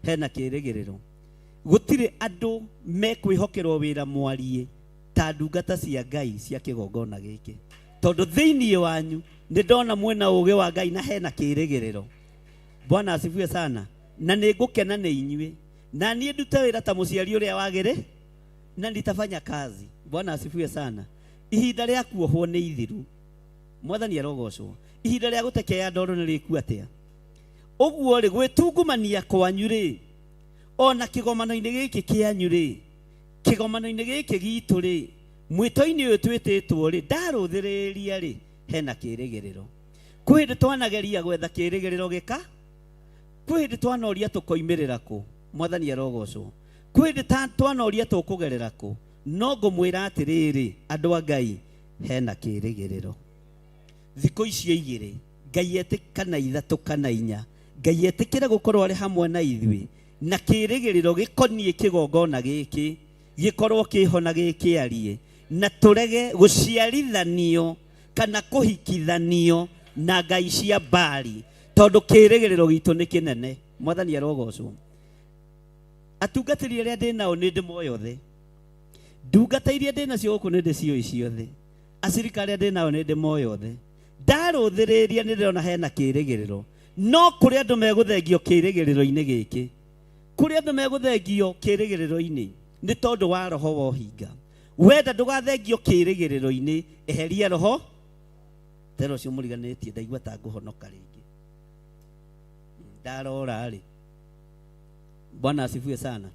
hena kĩĩrĩgĩrĩro. Gũtirĩ andũ mekwĩhokerwo wĩra mwarie ta ndungata cia Ngai cia kĩgongona gĩkĩ, tondũ thĩinĩ wanyu nĩ ndona mwena ũgĩ wa Ngai na hena kĩĩrĩgĩrĩro. Bwana asifiwe sana. Na nĩ ngũkena nĩ inyuĩ, na niĩ ndute wĩra ta mũciari ũrĩa wagĩrĩ na nitafanya kazi. Bwana asifiwe sana. Ihinda rĩa kuohwo nĩ ithiru. Mwathani arogocwo. Ihinda rĩa gũtekeya ndoro nĩ rĩkuo atĩa. Ũguo rĩ, gwĩtungumania kwanyu rĩ, ona kĩgomano-inĩ gĩkĩ kĩanyu rĩ, kĩgomano-inĩ gĩkĩ gitũ rĩ, mwĩto-inĩ ũyũ twĩtĩtwo rĩ, ndarũthĩrĩria rĩ, hena kĩĩrĩgĩrĩro. Kwĩ hĩndĩ twanageria gwetha kĩĩrĩgĩrĩro gĩka, kwĩ hĩndĩ twanoria tũkoimĩrĩra kũ. Mwathani arogocwo. Kwĩ hĩndĩ twanoria tũkũgerera kũ. No ngũmwĩra atĩrĩrĩ, andũ a Ngai, hena kĩĩrĩgĩrĩro. Thikũ icio igĩrĩ, Ngai etĩkana ithatũ kana inya, Ngai etĩkĩra gũkorwo arĩ hamwe na ithuĩ, na kĩĩrĩgĩrĩro gĩkoniĩ kĩgongona gĩkĩ gĩkorwo kĩhona gĩkĩarie, na tũrege gũciarithanio kana kũhikithanio na ngai cia Baali, tondũ kĩĩrĩgĩrĩro gitũ nĩ kĩnene. mwathani arogocwo atungatĩri arĩa ndĩ nao nĩ ndĩmoĩ othe ndungata iria ndĩ nacio gũkũ nĩ ndĩciũĩ ciothe acirika arĩa ndĩ nao nĩ ndĩmoĩ othe ndarũthĩrĩria nĩ ndĩrona hena kĩĩrĩgĩrĩro no kũrĩ andũ megũthengio kĩĩrĩgĩrĩro-inĩ gĩkĩ kũrĩ andũ megũthengio kĩĩrĩgĩrĩro-inĩ nĩ tondũ wa roho wa ũhinga wenda ndũgathengio kĩĩrĩgĩrĩro-inĩ eheria roho tero cio mũriganĩtie ndaigua ta ngũhonoka rĩngĩ ndarora rĩ Bwana asifiwe sana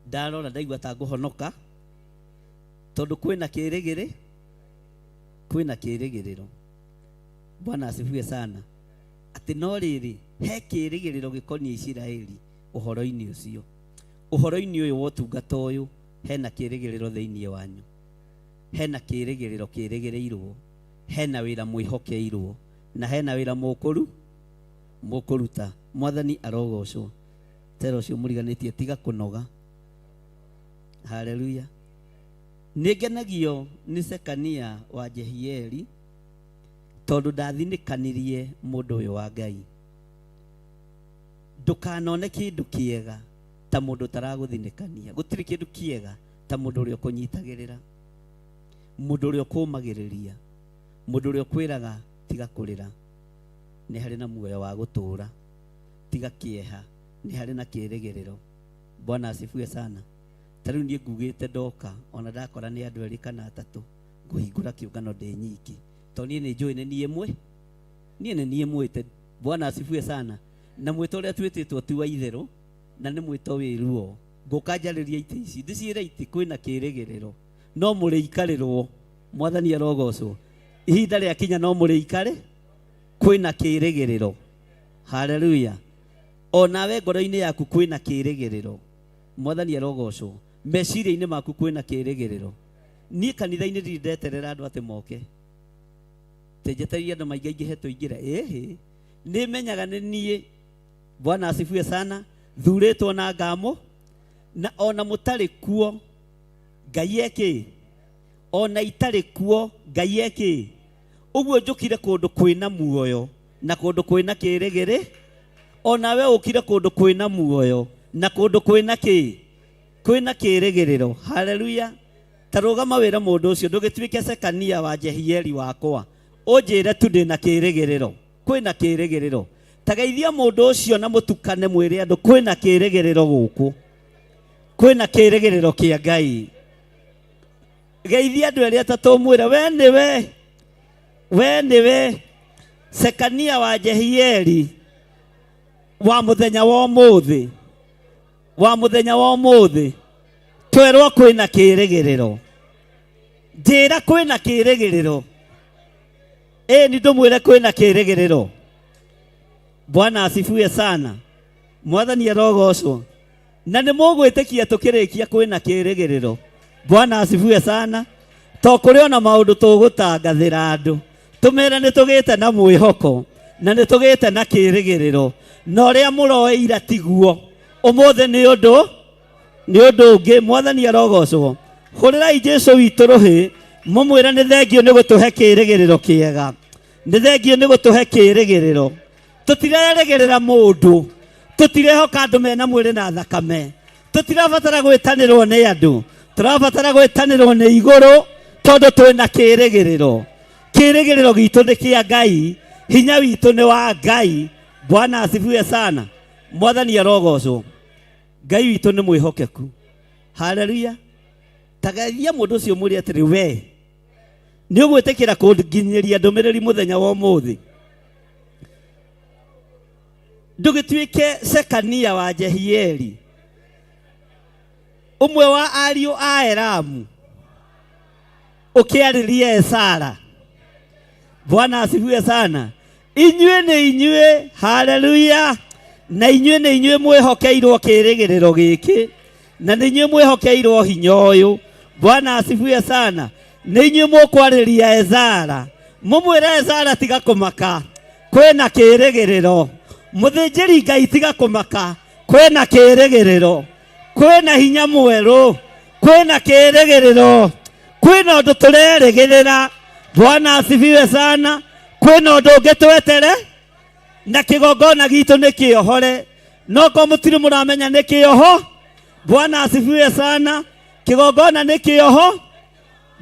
ndarora ndaigua ta ngũhonoka tondũ kwĩna kĩĩrĩgĩrĩro Bwana asifiwe sana atĩ no rĩrĩ he kĩĩrĩgĩrĩro gĩkoniĩ Isiraeli ũhoro-inĩ ũcio ũhoro-inĩ ũyũ wa ũtungata ũyũ hena kĩĩrĩgĩrĩro thĩinĩ wanyu hena kĩĩrĩgĩrĩro kĩĩrĩgĩrĩirwo hena wĩra mwĩhokeirwo na hena wĩra mũkũruta mwathani arogocwo tero ũcio mũriganĩtie tiga kũnoga haleluya nĩngenagio nĩ Sekania wa Jehieli tondũ ndathinĩkanirie mũndũ ũyũ wa Ngai ndũkanone kĩndũ kĩega ta mũndũ taragũthinĩkania gũtirĩ kĩndũ kĩega ta mũndũ ũrĩa ũkũnyitagĩrĩra mũndũ ũrĩa ũkũmagĩrĩria mũndũ ũrĩa ũkwĩraga tiga kũrĩra nĩ harĩ na muoyo wa gũtũũra tiga kĩeha nĩ harĩ na kĩĩrĩgĩrĩro Bwana asifiwe sana tarĩu niĩ ngugĩte ndoka ona ndakora nĩ andũ erĩ kana atatũ ngũhingũra kĩũngano ndĩ nyiki tondũ niĩ nĩ njũĩ nĩ niĩ mwĩte Bwana asifiwe sana na mwĩto ũrĩa twĩtĩtwo ti wa itherũ na nĩ mwĩto wĩruo ngũka njarĩria itĩ ici ndĩciĩre itĩ kwĩna kĩĩrĩgĩrĩro no mũrĩikarĩrwo mwathani arogocwo ihinda rĩakinya no mũrĩikare kwĩna kĩĩrĩgĩrĩro haleluya onawe ngoro-inĩ yaku kwĩna kĩĩrĩgĩrĩro mwathani arogocwo meciria-inĩ maku kwĩna kĩĩrĩgĩrĩro niĩ kanitha-inĩ ndirĩ ndeterera andũ atĩ moke tenjeteria andũ maingĩ tũingĩra nĩ menyaga nĩ niĩ Bwana asifiwe sana thurĩtwo na ngamo na ona mũtarĩ kuo Ngai eke ona itarĩ kuo Ngai eke ũguo njũkire kũndũ kwĩna muoyo na kũndũ kwĩna kĩĩrĩgĩrĩ onawe ũkire kũndũ kwĩna muoyo na kũndũ kwĩna kĩĩrĩgĩrĩro haleluya tarũgama wĩra mũndũ ũcio ndũgĩtuĩke Sekania wa Jehieli wakwa ũnjĩre tu ndĩna kĩĩrĩgĩrĩro kwĩna kĩĩrĩgĩrĩro tageithia mũndũ ũcio na mũtukane mwĩre andũ kwĩna kĩĩrĩgĩrĩro gũkũ kwĩna kĩĩrĩgĩrĩro kĩa Ngai geithia andũ erĩ atatũ mwĩre we nĩwe Sekania wa Jehieli wa mũthenya wa ũmũthĩ twerwo kwĩna kĩĩrĩgĩrĩro njĩra kwĩna kĩĩrĩgĩrĩro nĩ ndũmwĩre kwĩna kĩĩrĩgĩrĩro Bwana asifiwe sana mwathani arogocwo na nĩ mũgwĩtĩkia tũkĩrĩkia kwĩna kĩĩrĩgĩrĩro Bwana asifiwe sana to kũrĩ ona maũndũ tũgũtangathĩra andũ tũmere nĩ tũgĩte na mwĩhoko na nĩ tũgĩte na kĩĩrĩgĩrĩro na ũrĩa mũroĩira tiguo ũmũthĩ nĩ ũndũ ũngĩ mwathani arogocwo hũrĩrai Jesũ witũ rũhĩ mũmwĩre nĩ thengio nĩ gũtũhe kĩĩrĩgĩrĩro kĩega nĩ thengio nĩ gũtũhe kĩĩrĩgĩrĩro tũtirerĩgĩrĩra mũndũ tũtirehoka andũ mena mwĩrĩ na thakame tũtirabatara gwĩtanĩrwo nĩ andũ tũrabatara gwĩtanĩrwo nĩ igũrũ tondũ twĩna kĩĩrĩgĩrĩro gitũ nĩ kĩa Ngai hinya witũ nĩ wa Ngai Bwana asifiwe sana mwathani arogocwo Ngai witũ nĩ mwĩhokeku haleluya tageithia mũndũ ũcio mwĩre atĩrĩ we nĩ ũgwĩtĩkĩra kũnginyĩria ndũmĩrĩri mũthenya wa ũmũthĩ ndũgĩtuĩke Sekania wa Jehieli ũmwe wa ariũ a Elamu ũkĩarĩria Esara Bwana asifiwe sana inyuĩ nĩ inyuĩ haleluya na inyuĩ nĩ inyuĩ mwĩhokeirwo kĩĩrĩgĩrĩro gĩkĩ na nĩ inyuĩ mwĩhokeirwo hinya ũyũ Bwana asifiwe sana nĩ inyuĩ mũkwarĩria Esara mũmwĩre Esara tiga kũmaka kwĩna kĩĩrĩgĩrĩro mũthĩnjĩri Ngai tiga kũmaka kwĩna kĩĩrĩgĩrĩro kwĩna hinya mwerũ kwĩna kĩĩrĩgĩrĩro kwĩna ũndũ tũrerĩgĩrĩra Bwana asifiwe sana kwĩna ũndũ ũngĩ twetere na kigongona gitu nĩ kĩohore. No ko mũtirĩ mũramenya nĩ kĩoho. Bwana asifiwe sana. Kigongona nĩ kĩoho.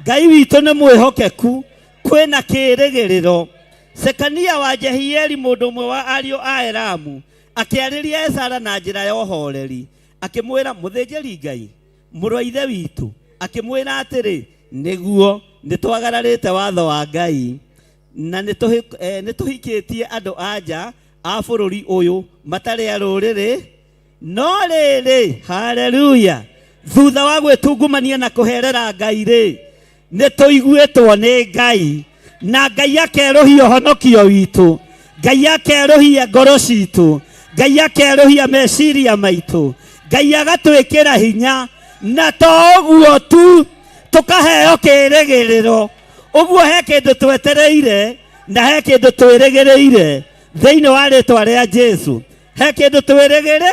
Ngai witũ nĩ mwĩhokeku. Kwĩna kĩĩrĩgĩrĩro. Sekania wa Jehieli mũndũ ũmwe wa ariũ a Elamu akĩarĩria Ezara na njĩra ya ũhoreri, akĩmwĩra mũthĩnjĩri Ngai mũrũ wa ithe witũ, akĩmwĩra atĩrĩ, nĩguo nĩtwagararĩte watho wa Ngai na nĩtũhikĩtie andũ anja a bũrũri ũyũ matarĩ a rũrĩrĩ, no rĩrĩ, haleluya, thutha wa gwĩtungumania na kũherera Ngai-rĩ, nĩtũiguĩtwo nĩ Ngai, na Ngai akerũhia ũhonokio witũ, Ngai akerũhia ngoro citũ, Ngai akerũhia meciria maitũ, Ngai agatwĩkĩra hinya, na to ũguo tu tũkaheo kĩĩrĩgĩrĩro. Ũguo he kĩndũ twetereire na he kĩndũ twĩrĩgĩrĩire thĩinĩ wa rĩtwa rĩa Jesu. He kĩndũ twĩrĩgĩrĩire,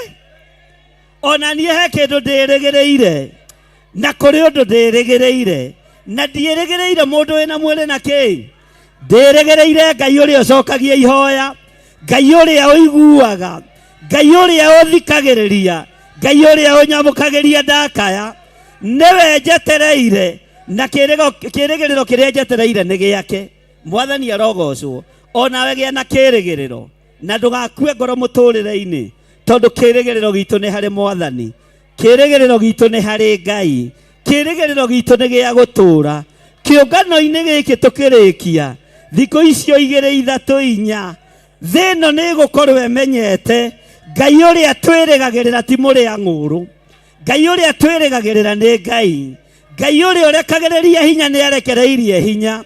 ona niĩ he kĩndũ ndĩrĩgĩrĩire, na kũrĩ ũndũ ndĩrĩgĩrĩire, na ndiĩrĩgĩrĩire mũndũ wĩna mwĩrĩ na kĩ. Ndĩrĩgĩrĩire Ngai ũrĩa ũcokagia ihoya, Ngai ũrĩa ũiguaga, Ngai ũrĩa ũthikagĩrĩria, Ngai ũrĩa ũnyamũkagĩria ndakaya. Nĩwe njetereire, na kĩĩrĩgĩrĩro kĩrĩa njetereire nĩ gĩake. Mwathani arogocwo. Onawe gĩa na kĩĩrĩgĩrĩro, na ndũgakue ngoro mũtũrĩre-inĩ, tondũ kĩĩrĩgĩrĩro gitũ nĩ harĩ Mwathani, kĩĩrĩgĩrĩro gitũ nĩ harĩ Ngai, kĩĩrĩgĩrĩro gitũ nĩ gĩa gũtũũra. Kĩũngano-inĩ gĩkĩ tũkĩrĩkia thikũ icio 2, 3, 4, thĩ ĩno nĩ ĩgũkorwo ĩmenyete Ngai ũrĩa twĩrĩgagĩrĩra ti mũrĩa ng'ũrũ. Ngai ũrĩa twĩrĩgagĩrĩra nĩ Ngai. Ngai ũrĩa ũrekagĩrĩria hinya nĩ arekereirie hinya.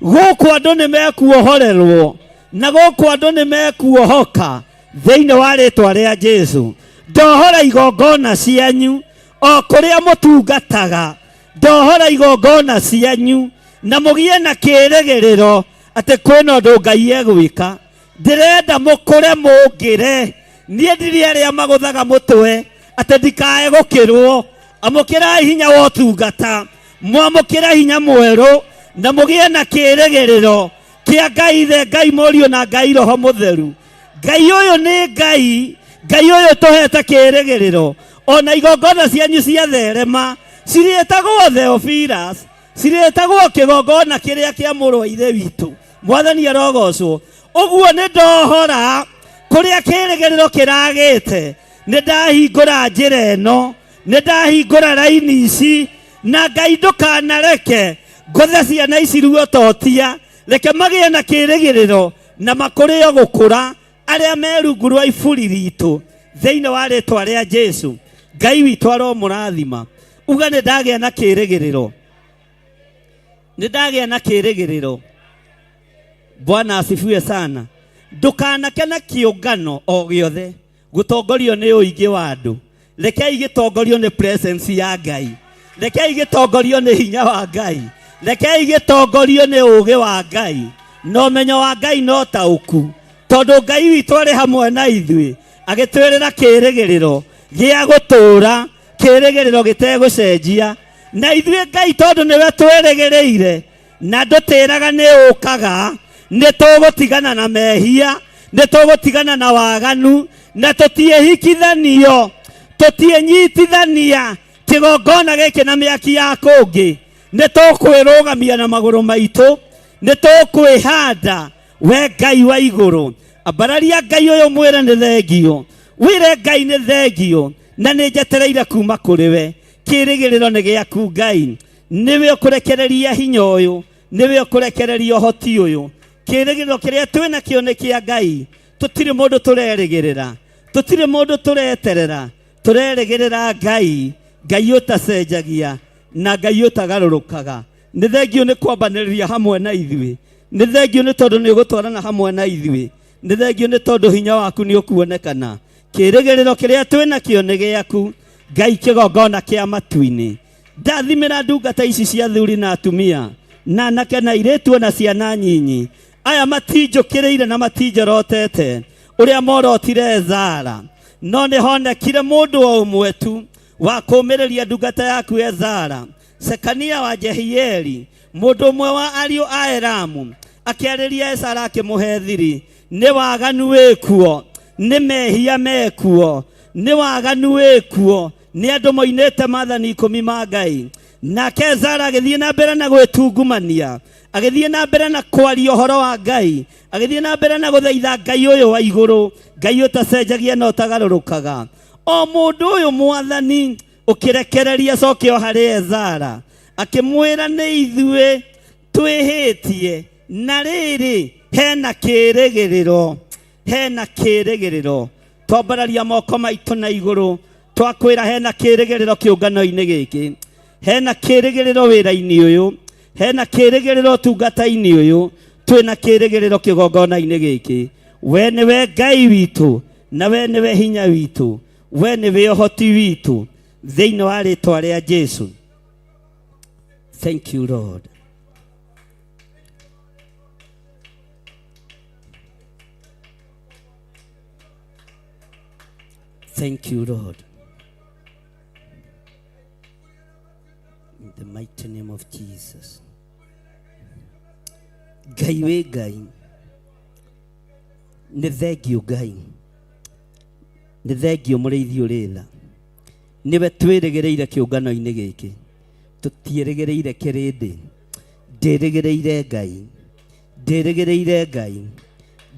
Gũkũ andũ nĩ mekuohorerwo, na gũkũ andũ nĩ mekuohoka thĩinĩ wa rĩtwa rĩa Jesu. Ndohora igongona cianyu o kũrĩa mũtungataga, ndohora igongona cianyu, na mũgĩe na kĩĩrĩgĩrĩro atĩ kwĩna ũndũ Ngai egwĩka. Ndĩrenda mũkũre mũngĩre. Niĩ ndirĩ arĩa magũthaga mũtwe atĩ ndikae gũkĩrwo. Amũkĩrai hinya wa ũtungata, mwamũkĩra hinya mwerũ, na mũgĩe na kĩĩrĩgĩrĩro kĩa Ngai Ithe, Ngai Mũriũ na Ngai Roho Mũtheru. Ngai ũyũ nĩ Ngai, Ngai ũyũ tũhete kĩĩrĩgĩrĩro. Ona igongona cianyu ciatherema cirĩtagwo Theophilus, cirĩtagwo kĩgongona kĩrĩa kĩa mũrũ wa ithe witũ. Mwathani arogocwo. Ũguo nĩ ndohora kũrĩa kĩĩrĩgĩrĩro kĩragĩte. Nĩ ndahingũra njĩra ĩno, nĩ ndahingũra raini ici, na Ngai ndũkanareke ngothe ciana ici ruototia. Reke magĩe na kĩĩrĩgĩrĩro na makũrĩo gũkũra arĩa me rungu rwa iburi ritũ thĩinĩ wa rĩtwa rĩa Jesu. Ngai witũ aromũrathima. Uga nĩ ndagĩa na kĩĩrĩgĩrĩro, nĩ ndagĩa na kĩĩrĩgĩrĩro. Bwana asifiwe sana. Ndũkanake na kĩũngano o gĩothe gũtongorio nĩ ũingĩ wa andũ. Rekei gĩtongorio nĩ presence ya Ngai. Rekei gĩtongorio nĩ hinya wa Ngai. Rekei gĩtongorio nĩ ũũgĩ wa Ngai. Na ũmenyo wa Ngai no taũku, tondũ Ngai witũ arĩ hamwe na ithuĩ, agĩtwĩrĩra kĩĩrĩgĩrĩro gĩa gũtũũra, kĩĩrĩgĩrĩro gĩtegũcenjia. Na ithuĩ Ngai tondũ nĩwe twĩrĩgĩrĩire, na ndũtĩraga nĩ ũkaga, nĩ tũgũtigana na mehia, nĩ tũgũtigana na waganu, na tũtiĩhikithanio, tũtiĩnyitithania kĩgongona gĩkĩ na mĩaki ya kũngĩ. Nĩ tũkwĩrũgamia na magũrũ maitũ, nĩ tũkwĩhanda we Ngai wa igũrũ. Ambararia Ngai ũyũ mwĩre nĩ thengio, wĩre Ngai nĩ thengio, na nĩ njetereire kuma kũrĩ we. Kĩĩrĩgĩrĩro nĩ gĩaku Ngai, nĩwe ũkũrekereria hinya ũyũ, nĩwe ũkũrekereria ũhoti ũyũ. Kĩĩrĩgĩrĩro kĩrĩa twĩna kĩo nĩ kĩa Ngai. Tũtirĩ mũndũ tũrerĩgĩrĩra, tũtirĩ mũndũ tũreterera, tũrerĩgĩrĩra Ngai, Ngai ũtacenjagia na Ngai ũtagarũrũkaga. Nĩ thengio nĩ kwambanĩrĩria hamwe na ithuĩ, nĩ thengio nĩ tondũ nĩ ũgũtwarana hamwe na ithuĩ, nĩ thengio nĩ tondũ hinya waku nĩ ũkuonekana. Kĩĩrĩgĩrĩro kĩrĩa twĩna kĩo nĩ gĩaku Ngai, kĩgongona kĩa matu-inĩ. Ndathimĩra ndungata ici cia athuri na atumia, na anake na airĩtu na ciana nyinyi, aya matinjũkĩrĩire na matinjorotete ũrĩa morotire Ezara, no nĩ honekire mũndũ o ũmwe tu wa kũũmĩrĩria ndungata yaku Ezara. Sekania wa Jehieli, mũndũ ũmwe wa ariũ a Elamu, akĩarĩria Ezara akĩmũhe thiri, nĩ waganu wĩkuo, nĩ mehia mekuo, nĩ waganu wĩkuo, nĩ andũ moinĩte maathani 10 ma Ngai. Nake Zara agĩthiĩ na mbere na gwĩtungumania, agĩthiĩ na mbere na kwaria ũhoro wa Ngai, agĩthiĩ na mbere na gũthaitha Ngai ũyũ wa igũrũ, Ngai ũtacenjagia na ũtagarũrũkaga. O mũndũ ũyũ Mwathani ũkĩrekereria coke o harĩ Zara, akĩmwĩra nĩ ithuĩ twĩhĩtie, na rĩrĩ hena kĩĩrĩgĩrĩro, hena kĩĩrĩgĩrĩro. Twambararia moko maitũ na igũrũ, twakwĩra hena kĩĩrĩgĩrĩro kĩũngano-inĩ gĩkĩ, hena kĩĩrĩgĩrĩro wĩra-inĩ ũyũ, hena kĩĩrĩgĩrĩro tungata-inĩ ũyũ, twĩna kĩĩrĩgĩrĩro kĩgongona-inĩ gĩkĩ. We nĩwe Ngai witũ, na we nĩwe hinya witũ, we nĩwe ũhoti witũ, thĩinĩ wa rĩĩtwa rĩa Jesũ. Thank you, Lord. Thank you, Lord. In the mighty name of Jesus. Ngai wĩ Ngai. Nĩ thengio Ngai. Nĩ thengio mũrĩithi ũrĩ tha. Nĩwe twĩrĩgĩrĩire kĩũngano-inĩ gĩkĩ. Tũtiĩrĩgĩrĩire kĩrĩndĩ. Ndĩrĩgĩrĩire Ngai. Ndĩrĩgĩrĩire Ngai.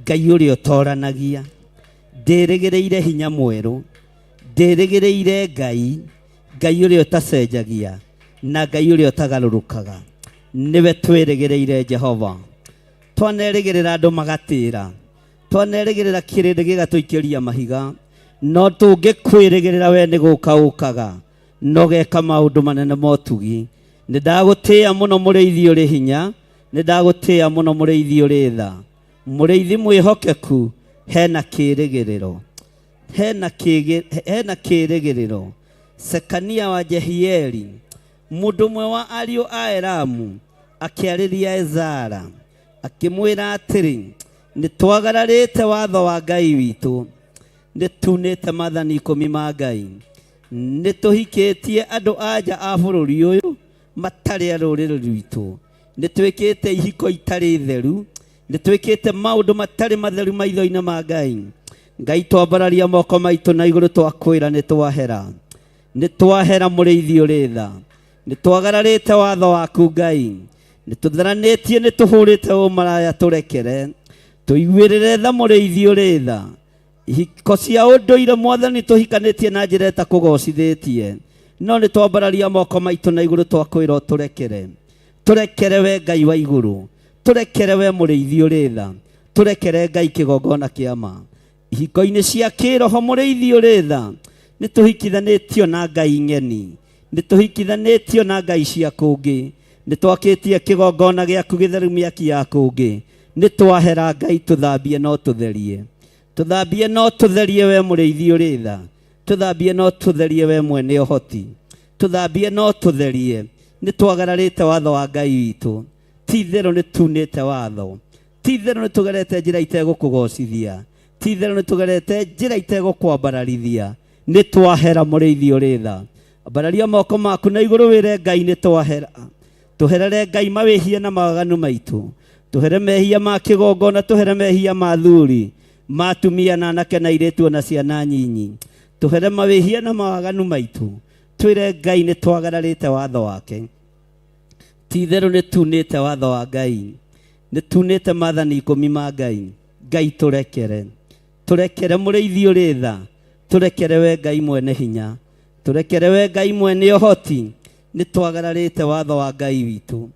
Ngai ũrĩa ũtooranagia. Ndĩrĩgĩrĩire hinya mwerũ. Ndĩrĩgĩrĩire Ngai. Ngai ũrĩa ũtacenjagia. Na Ngai ũrĩa ũtagarũrũkaga. Nĩwe twĩrĩgĩrĩire Jehova. Twanerĩgĩrĩra andũ magatĩra. Twanerĩgĩrĩra kĩrĩndĩ gĩgatũikĩria mahiga. No tũngĩkwĩrĩgĩrĩra we nĩ gũka ũkaga. No geka maũndũ manene motugi. Nĩ ndagũtĩĩa mũno mũrĩithi ũrĩ hinya. Nĩ ndagũtĩĩa mũno mũrĩithi ũrĩ tha. Mũrĩithi mwĩhokeku. Hena kĩĩrĩgĩrĩro. Hena kĩĩrĩgĩrĩro. Sekania wa Jehieli, mũndũ ũmwe wa ariũ a Elamu, akĩarĩria Ezara, akĩmwĩra atĩrĩ, nĩ twagararĩte watho wa Ngai witũ, nĩ tunĩte maathani 10 ma Ngai, nĩ tũhikĩtie andũ anja a bũrũri ũyũ matarĩ a rũrĩrĩ rwitũ, nĩ twĩkĩte ihiko itarĩ theru, nĩ twĩkĩte maũndũ matarĩ matheru maitho-inĩ ma Ngai. Ngai twambararia moko maitũ na igũrũ twakwĩra nĩ twahera. Nĩ twahera mũrĩithi ũrĩ tha. Nĩ twagararĩte watho waku Ngai. Nĩ tũtheranĩtie, nĩ tũhũrĩte ũmaraya tũrekere. Tũiguĩrĩre tha mũrĩithi ũrĩ tha. Ihiko cia ũndũire Mwathani tũhikanĩtie na njĩra ĩtakũgocithĩtie. No nĩ twambararia moko maitũ na igũrũ twakwĩra tũrekere. Tũrekere we Ngai wa igũrũ. Tũrekere we mũrĩithi ũrĩ tha. Tũrekere Ngai kĩgongona kĩa ma. Ihiko-inĩ cia kĩroho mũrĩithi ũrĩ tha. Nĩ tũhikithanĩtio na Ngai ng'eni. Nĩ tũhikithanĩtio na Ngai cia kũngĩ. Nĩ twakĩtie kĩgongona gĩaku gĩtheru mĩaki ya kũngĩ. Nĩ twahera Ngai tũthambie no tũtherie. Tũthambie no tũtherie we mũrĩithi ũrĩ tha. Tũthambie no tũtherie we mwene ũhoti. Tũthambie no tũtherie. Nĩ twagararĩte watho wa Ngai witũ. Ti-itherũ nĩ tunĩte watho. Ti-itherũ nĩ tũgerete njĩra itegũkũgocithia. Ti-itherũ nĩ tũgerete njĩra itegũkwambararithia. Nĩ twahera mũrĩithi ũrĩ tha. Ambararia moko maku na igũrũ wĩre Ngai nĩ twahera. Tũherere Ngai mawĩhia na mawaganu maitũ. Tũhere mehia ma kĩgongona, tũhere mehia ma athuri, ma atumia na anake na airĩtu na ciana nyinyi. Tũhere mawĩhia na mawaganu maitũ. Twĩre Ngai nĩ twagararĩte watho wake. Ti-itherũ nĩ tunĩte watho wa Ngai. Nĩ tunĩte maathani 10 ma Ngai. Ngai tũrekere. Tũrekere mũrĩithi ũrĩ tha. Tũrekere we Ngai mwene hinya. Tũrekere we Ngai mwene ũhoti. Nĩ twagararĩte watho wa Ngai witũ.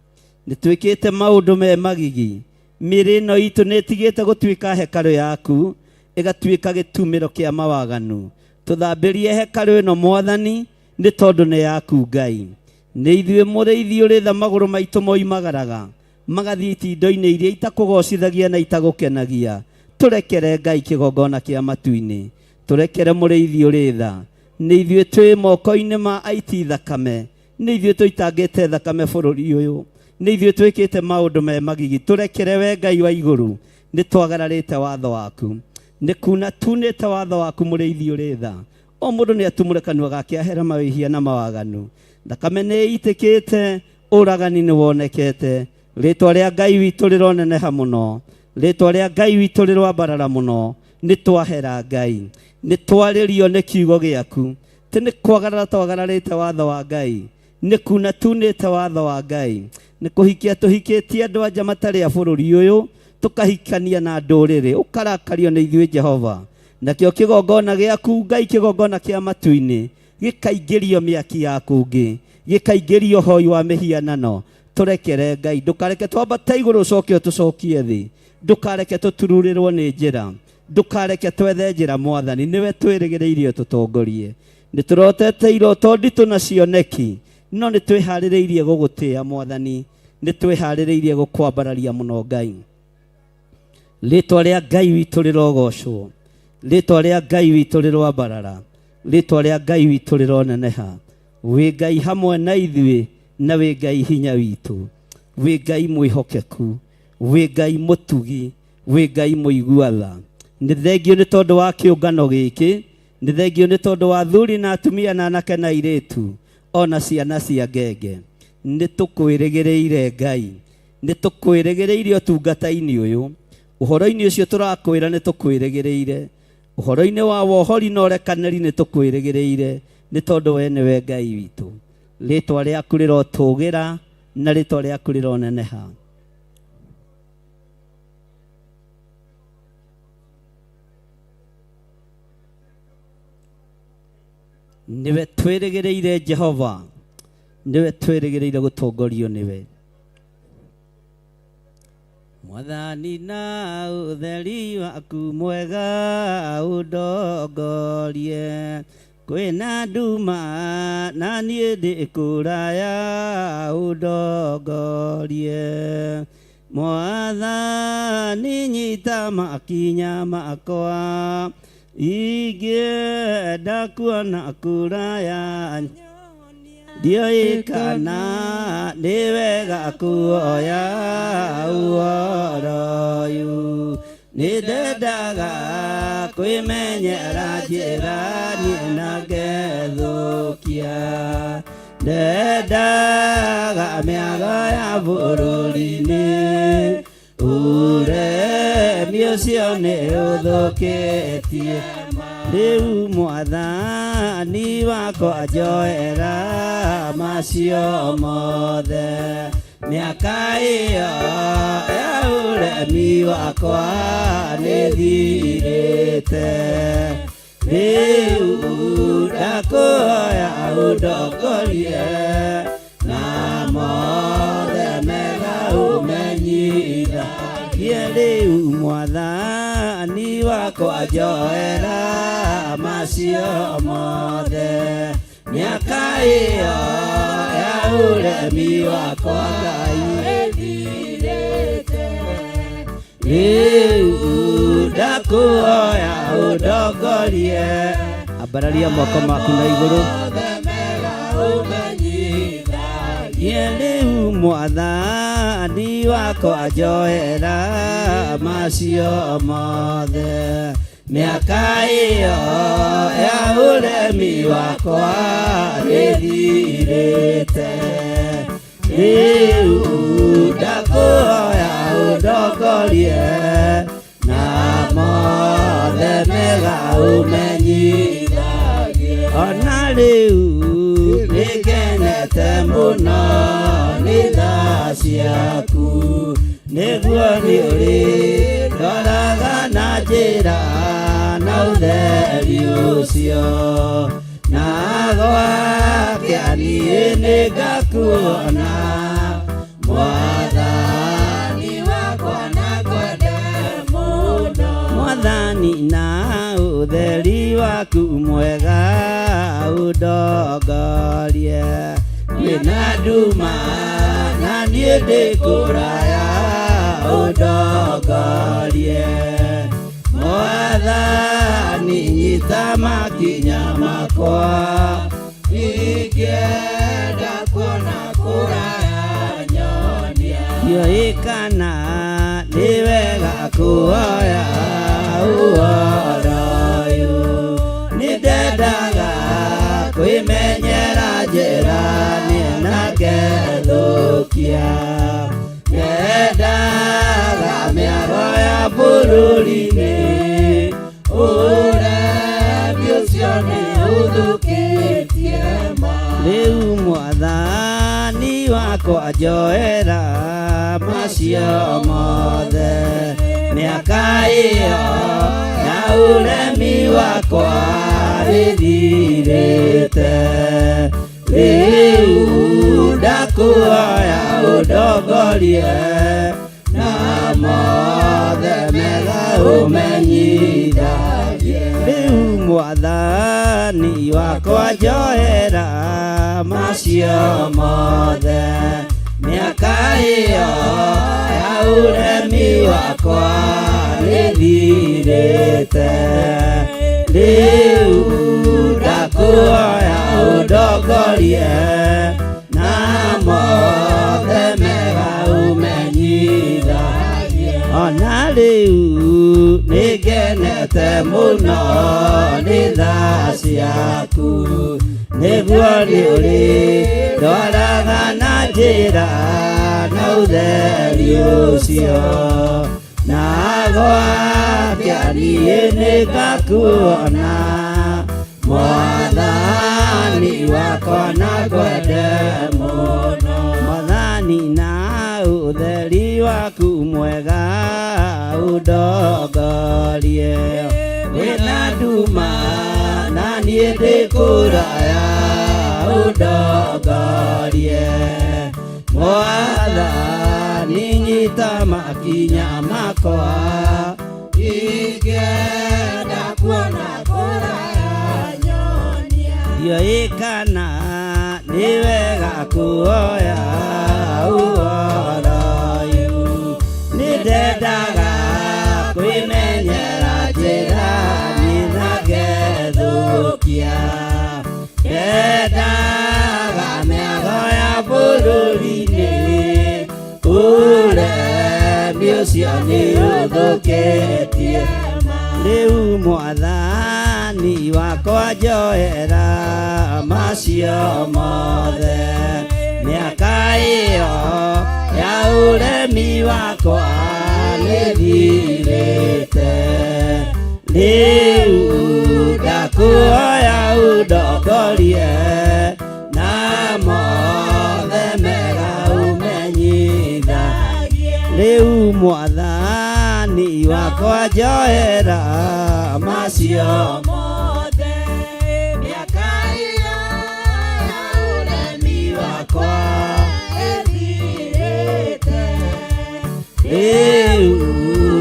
Nĩ twĩkĩte maũndũ me magigi. Mĩĩrĩ ĩno itũ nĩ ĩtigĩte gũtuĩka hekarũ yaku, ĩgatuĩka gĩtumĩro kĩa mawaganu. Tũthambĩrie hekarũ ĩno Mwathani, nĩ tondũ nĩ yaku Ngai. Nĩ ithuĩ mũrĩithi ũrĩ tha magũrũ maitũ moimagaraga, magathiĩ itindo-inĩ iria itakũgocithagia na itagũkenagia. Tũrekere Ngai kĩgongona kĩa matu-inĩ. Tũrekere mũrĩithi ũrĩ tha. Nĩ ithuĩ twĩ moko-inĩ ma aiti thakame. Nĩ ithuĩ tũitangĩte thakame bũrũri ũyũ. Nĩ ithuĩ twĩkĩte maũndũ me magigi. Tũrekere we Ngai wa igũrũ. Nĩ twagararĩte watho waku. Nĩ kuna tunĩte watho waku mũrĩithi ũrĩ tha. O mũndũ nĩ atumũre kanua gake ahera mawĩhia na mawaganu. Thakame nĩ itĩkĩte, ũragani nĩ wonekete. Rĩĩtwa rĩa Ngai witũ rĩroneneha mũno. ritwa ria Ngai witũ rĩrwambarara mũno, nĩ twahera Ngai, nĩ twarĩrio nĩ kiugo gĩaku, tĩ nĩ kwagarara twagararĩte watho wa Ngai, nĩ kuna tunĩte watho wa Ngai, nĩ kũhikia tũhikĩtie andũ anja matarĩ a bũrũri ũyũ, tũkahikania na ndũrĩrĩ, ũkarakario nĩ ithuĩ Jehova. Nakĩo kĩgongona gĩaku Ngai, kĩgongona kĩa matu-inĩ, gĩkaingĩrio mĩaki yaku ngĩ, gĩkaingĩrio hoi wa mĩhianano. Tũrekere Ngai, ndũkareke twambate igũrũ ũcoke ũtũcokie thĩ, ndũkareke tũtururĩrwo nĩ njĩra, ndũkareke twethe njĩra Mwathani, nĩwe twĩrĩgĩrĩirie ũtũtongorie. Nĩ tũrotete iroto nditũ na cioneki, no nĩ twĩharĩrĩirie gũgũtĩĩa Mwathani, nĩ twĩharĩrĩirie gũkwambararia mũno Ngai. Rĩtwa rĩa Ngai witũ rĩrogocwo, rĩtwa rĩa Ngai witũ rĩrwambarara, rĩtwa rĩa Ngai witũ rĩroneneha. Wĩ Ngai hamwe na ithuĩ, na wĩ Ngai hinya witũ, wĩ Ngai mwĩhokeku, wĩ Ngai mũtugi, wĩ Ngai mũigua tha. Nĩ thengio nĩ tondũ wa kĩũngano gĩkĩ, nĩ thengio nĩ tondũ wa athuri na atumia na anake na airĩtu, ona ciana cia ngenge. Nĩ tũkwĩrĩgĩrĩire Ngai, nĩ tũkwĩrĩgĩrĩire ũtungata-inĩ ũyũ. Ũhoro-inĩ ũcio tũrakwĩra nĩ tũkwĩrĩgĩrĩire, ũhoro-inĩ wa wohori na ũrekanĩri nĩ tũkwĩrĩgĩrĩire, nĩ tondũ we nĩwe Ngai witũ. Rĩtwa rĩaku rĩrotũgĩra na rĩtwa rĩaku rĩroneneha. Niwe twĩrĩgĩrĩire Jehova, niwe twĩrĩgĩrĩire gũtongorio nĩwe. Mwathani na ũtheri waku mwega ũndongorie, kwĩna nduma na niĩ ndĩ kũraya ũndongorie. Mwathani nyita makinya makwa, ingĩenda kuona kũraya, ndiũĩ kana nĩ wega kuoya ũhoro ũyũ. Nĩ ndendaga kwĩmenyera njĩra niĩ na ngethũkia, ndendaga mĩago ya bũrũri-inĩ, ũremi ũcio nĩ ũthũkĩtie. Rĩu Mwathani wakwa njoera macio mothe, mĩaka ĩyo ya ũremi wakwa nĩ thirĩte. Rĩu ndakũhoya ũndongorie na mothe mega ũmenyithagie. Rĩu Mwathani wakwa njoera macio mothe, mĩaka ĩyo ya ũremi wakwa Ngai ĩthirĩte. Rĩu ndakũhoya ũndongorie, ambararia moko maku na igũrũ. Rĩu Mwathani wakwa njoera macio mothe, mĩaka ĩyo ya ũremi wakwa ĩthirĩte. Rĩu ndakũhoya ũndongorie na mothe mega ũmenyithagie. Ona rĩu nĩngenete mũno nĩ tha ciaku, nĩguo nĩ ũrĩndoraga na njĩra na ũtheri ũcio, na gwakĩa niĩ nĩngakuona Mwathani wakwa na kwende mũno. Mwathani na ũtheri waku mwega ũndongorie, kwĩna nduma na niĩ ndĩ kũraya ũndongorie. Mwathani nyita makinya makwa, ingĩenda kuona kũraya nyonia. Ndiũĩ kana nĩ wega kuoya ũhoro ũyũ, nĩ ndendaga kwĩmenyera njĩra niĩ na ngethũkia, ndendaga mĩago ya bururi-inĩ ũremi ũcio nĩ ũthũkĩtie rĩu Mwathani wakwa njoera macio mothe mĩaka ĩyo ya ũremi wakwa rĩthirĩte rĩu ndakuoya ũndongorie na mothe mega ũmenyithagie rĩu Mwathani wakwa njoera macio mothe mĩaka ĩyo ya ũremi wakwa rĩthirĩte rĩu ndakuoya ũndongorie na mothe mega ũmenyithagie ona rĩu nĩngenete mũno nĩ tha ciaku nĩguo nĩ ũrĩ ndwaraga na njĩra na ũtheri ũcio na gwakĩa niĩ nĩngakuona Mwathani wakwa na ngwende mũno Mwathani na ũtheri waku mwega ũndongorie wĩna nduma na niĩ ndĩ kũraya ũndongorie Mwathani nyita makinya makwa ingĩenda kuona kũraya nyonia ndiũĩ kana nĩ wega kuoya ũhoro ũyũ nĩndendaga kwĩmenyera njĩra na ngethũkia ndendaga mĩago ya bũrũri-inĩ ũremi ũcio nĩ ũthũkĩtie rĩu Mwathani wakwa njoera macio mothe mĩaka ĩyo ya ũremi wakwa nĩthirĩte rĩu ndakuoya ũndongorie na mothe mega ũmenyithagie rĩu Mwathani wakwa njoera macio mothe mĩaka ĩyo ya ũremi wakwa ĩthirĩte rĩu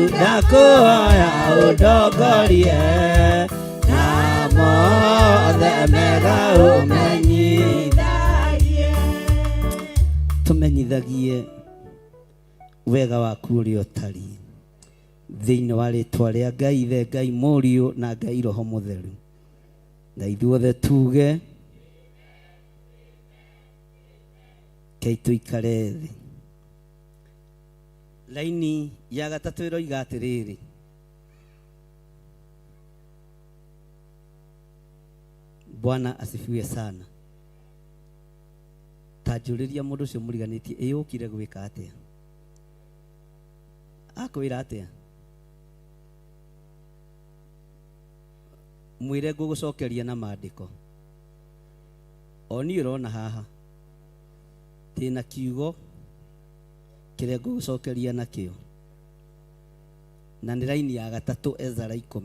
ndakuoya ũndongorie na mothe mega ũmenyithagie tũmenyithagie wega waku ũrĩa ũtariĩ thĩinĩ wa rĩtwa rĩa Ngai Ithe Ngai Mũriũ na Ngai Roho Mũtheru na ithuothe tuge kei tũikare thĩ laini ya gatatũ ĩroiga atĩrĩrĩ Bwana asifiwe sana tanjũrĩria mũndũ ũcio mũriganĩtie ũkire gwĩka atĩa akwĩra atĩa mwĩre ngũgũcokeria na maandĩko oni ũrona haha tĩna kiugo kĩrĩa ngũgũcokeria nakĩo na nĩ raini ya gatatũ Ezra 10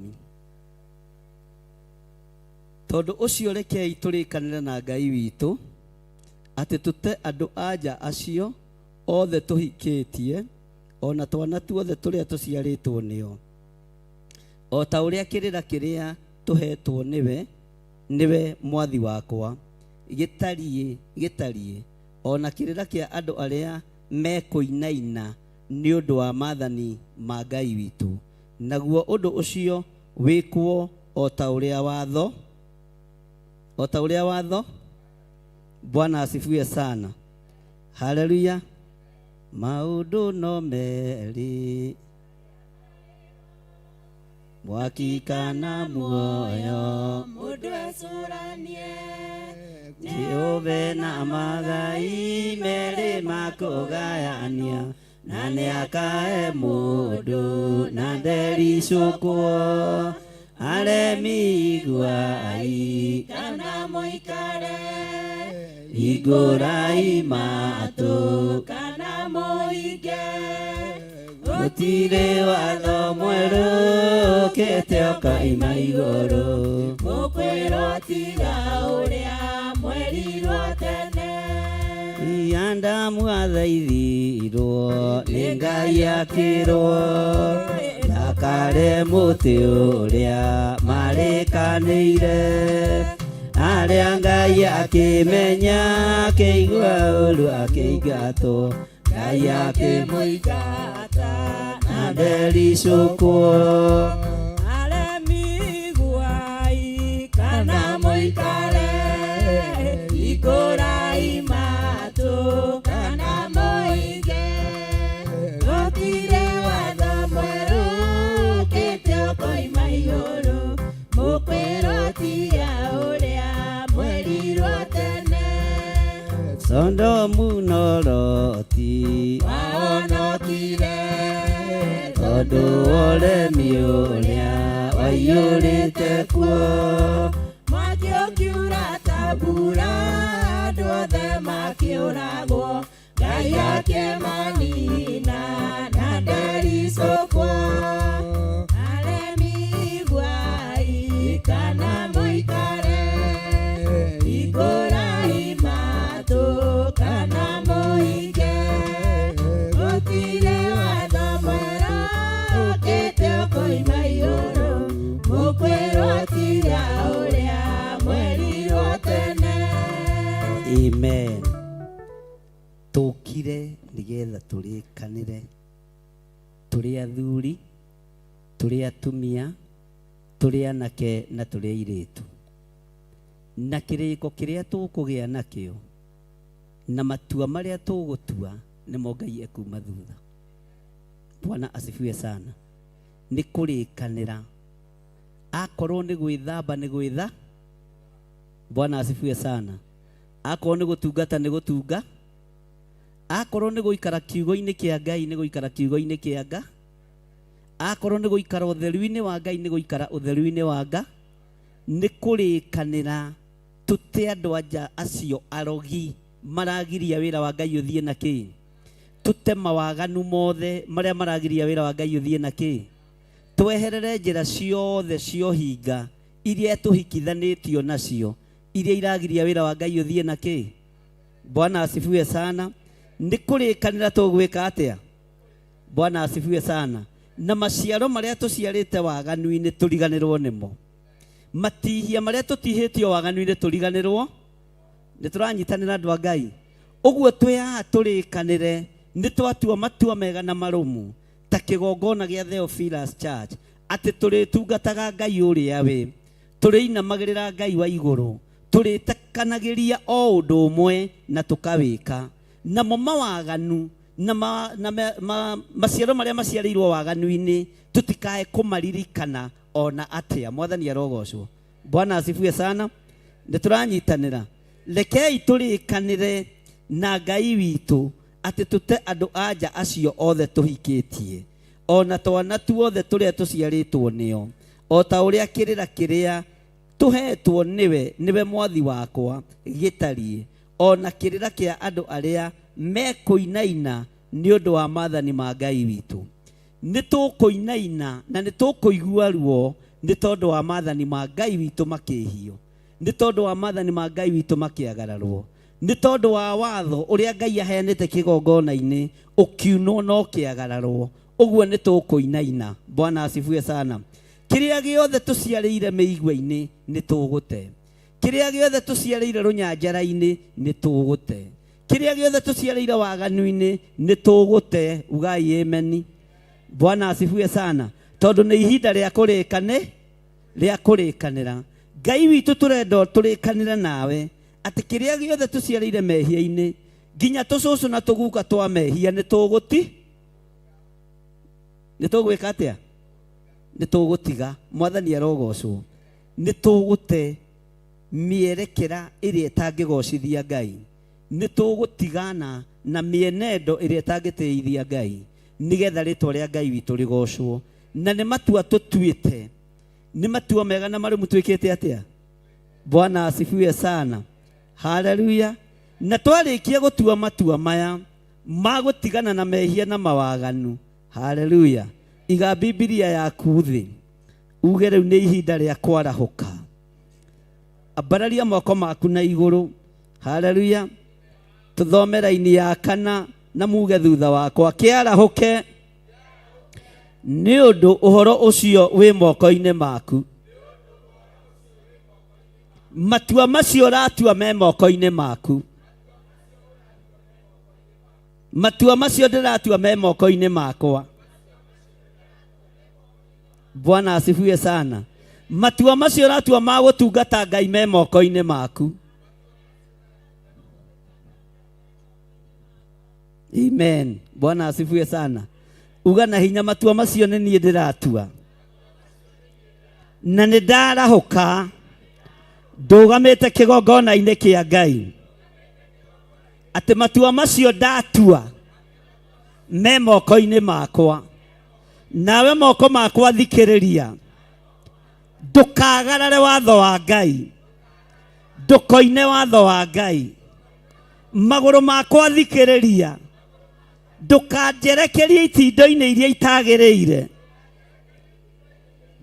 tondũ ũcio rekei tũrĩkanĩre na Ngai witũ atĩ tũte andũ anja acio othe tũhikĩtie ona twana tuothe tũrĩa tũciarĩtwo nĩo o ta ũrĩa kĩrĩra kĩrĩa tũhetwo nĩwe mwathi wakwa gĩtariĩ ona kĩrĩra kĩa andũ arĩa mekũinaina nĩ ũndũ wa maathani ma Ngai witũ naguo ũndũ ũcio wĩkwo o ta ũrĩa watho Bwana asifiwe sana haleluya maũndũ no merĩ mwakikana muoyo mũndũ ecũranie Jehova na magai merĩ makũgayania na nĩakae mũndũ na ndericũkwo aremi iguai kana mũikare igũrai matũ kana mũige gũtirĩ watho mwerũ ũkĩte ũkaima igũrũ mũkwĩrwo tiga ũrĩa mwerirwo tene Iandamu athaithirwo nĩ Ngai akĩrwo ndakare mũtĩ ũrĩa marĩkanĩire arĩa Ngai akĩmenya akĩigua ũru akĩingatwo Ngai akĩmũingata na ndericũkwo aremi iguai kana mũikare igũrai matũ kana mũige gũtirĩ watho mwerũ ũkĩte ũkoima igũrũ mũkwĩrwo tiga ũrĩa mwerirwo tene Sodomu no Loti wahonokire tondũ ũremi ũrĩa waiyũrĩte kuo mwaki ũkiura ta mbura andũ othe makĩũragwo Ngai akĩmanina na ndericũkwo aremi iguai kana mũikare igũrai matũ kana mũige gũtirĩ watho mwerũ ũkĩte ũkoima igũrũ mũkwĩrwo tiga ũrĩa mwerirwo tene Amen tũkire nĩgetha tũrĩkanĩre tũrĩ athuri tũrĩ atumia tũrĩ anake na tũrĩ airĩtu na kĩrĩko kĩrĩa tũkũgĩa nakĩo na matua marĩa tũgũtua nĩmo Ngai ekuma thutha Bwana asifiwe sana nĩ kũrĩkanĩra akorwo nĩ gwĩthamba nĩ gwĩtha Bwana asifiwe sana akorwo nĩ gũtungata nĩ gũtunga akorwo nĩ gũikara kiugo-inĩ kĩa Ngai nĩ gũikara kiugo-inĩ kĩa Ngai akorwo nĩ gũikara ũtheru-inĩ wa Ngai nĩ gũikara ũtheru-inĩ wa Ngai nĩ kũrĩkanĩra tũte andũ anja acio arogi maragiria wĩra wa Ngai ũthiĩ na kĩ tũte mawaganu mothe marĩa maragiria wĩra wa Ngai ũthiĩ na kĩ tweherere njĩra ciothe ciohinga iria tũhikithanĩtio nacio iria iragiria wĩra wa Ngai ũthiĩ na kĩ Bwana asifiwe sana nĩ kũrĩkanĩra tũgwĩka atĩa Bwana asifiwe sana na maciaro marĩa tũciarĩte waganu-inĩ tũriganĩrwo nĩmo matihia marĩa tũtihĩtio waganu-inĩ tũriganĩrwo nĩ tũranyitanĩra andũ a Ngai ũguo twĩ haha tũrĩkanĩre nĩ twatua matua mega na marũmu ta kĩgongona gĩa Theophilus Church atĩ tũrĩtungataga Ngai ũrĩa we tũrĩinamagĩrĩra Ngai wa igũrũ tũrĩtekanagĩria o ũndũ ũmwe na tũkawĩka namo mawaganu na maciaro marĩa maciarĩirwo waganu-inĩ tũtikae kũmaririkana ona atĩa mwathani arogocwo Bwana asifiwe sana nĩ tũranyitanĩra rekei tũrĩkanĩre na Ngai witũ atĩ tũte andũ anja acio othe tũhikĩtie ona twana tuothe tũrĩa tũciarĩtwo nĩo o ta ũrĩa kĩrĩra kĩrĩa tũhetwo nĩwe mwathi wakwa gĩtariĩ ona kĩrĩra kĩa andũ arĩa mekũinaina nĩ ũndũ wa maathani ma Ngai witũ nĩ tũkũinaina na nĩ tũkũigua ruo nĩ tondũ wa maathani ma Ngai witũ makĩhio nĩ tondũ wa maathani ma Ngai witũ makĩagararwo nĩ tondũ wa watho ũrĩa Ngai aheanĩte kĩgongona-inĩ ũkiunwo no kĩagararwo ũguo nĩ tũkũinaina Bwana asifiwe sana kĩrĩa gĩothe tũciarĩire mĩigua-inĩ nĩ tũgũte kĩrĩa gĩothe tũciarĩire rũnyanjara-inĩ nĩ tũgũte kĩrĩa gĩothe tũciarĩire waganu-inĩ nĩ tũgũte ugai ameni Bwana asifiwe sana tondũ nĩ ihinda rĩa kũrĩkanĩra Ngai witũ tũrenda tũrĩkanĩre nawe atĩ kĩrĩa gĩothe tũciarĩire mehia-inĩ nginya tũcũcũ na tũguka twa mehia nĩ tũgwĩka atĩa nĩ tũgũtiga mwathani arogocwo nĩ tũgũte mĩerekera ĩrĩa ĩtangĩgocithia Ngai nitugutigana na mienendo iria tangiteithia Ngai nigetha ritwa ria Ngai witu rigocwo na ni matua tutuite ni matua mega na mari mutwikite atia. Bwana asifiwe sana. Haleluya. Na twarikia gutua matua maya magutigana na mehia na mawaganu. Haleluya. Iga Biblia yaku thi uge riu ni ihinda ria kwarahuka. Abararia moko maku na iguru. Haleluya. Tuthome raini ya 4 na muge thutha wakwa. Kiarahuke ni undu uhoro ucio wi moko-ini maku. Matua macio ratua me moko-ini maku. Matua macio ndiratua me moko-ini makwa. Bwana asifiwe sana. Matua macio ratua ma gutungata Ngai me moko-ini maku. Amen. Bwana asifiwe sana. Uga na hinya matua macio ni nie ndiratua. Na ni ndarahuka ndugamite kigongona-ini kia Ngai. Ati matua macio ndatua me moko-ini makwa. Nawe moko makwa thikiriria. Ndukagarare watho wa Ngai. Ndukoine watho wa Ngai. Maguru makwa thikiriria. Ndukanjerekeria itindo-ini iria itagiriire.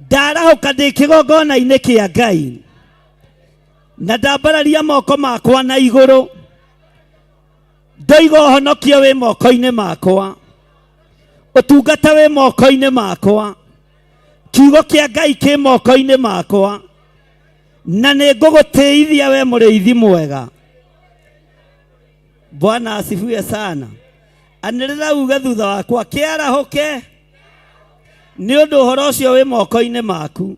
Ndarahuka ndi kigongona-ini kia Ngai. Na ndambararia moko makwa na iguru. Ndoiga uhonokio wi moko-ini makwa. Utungata wi moko-ini makwa. Kiugo kia Ngai ki moko-ini makwa. Na ni ngugutiithia we muriithi mwega. Bwana asifiwe sana. Anirira uga thutha wakwa. Kiarahuke ni undu uhoro ucio wi moko-ini maku.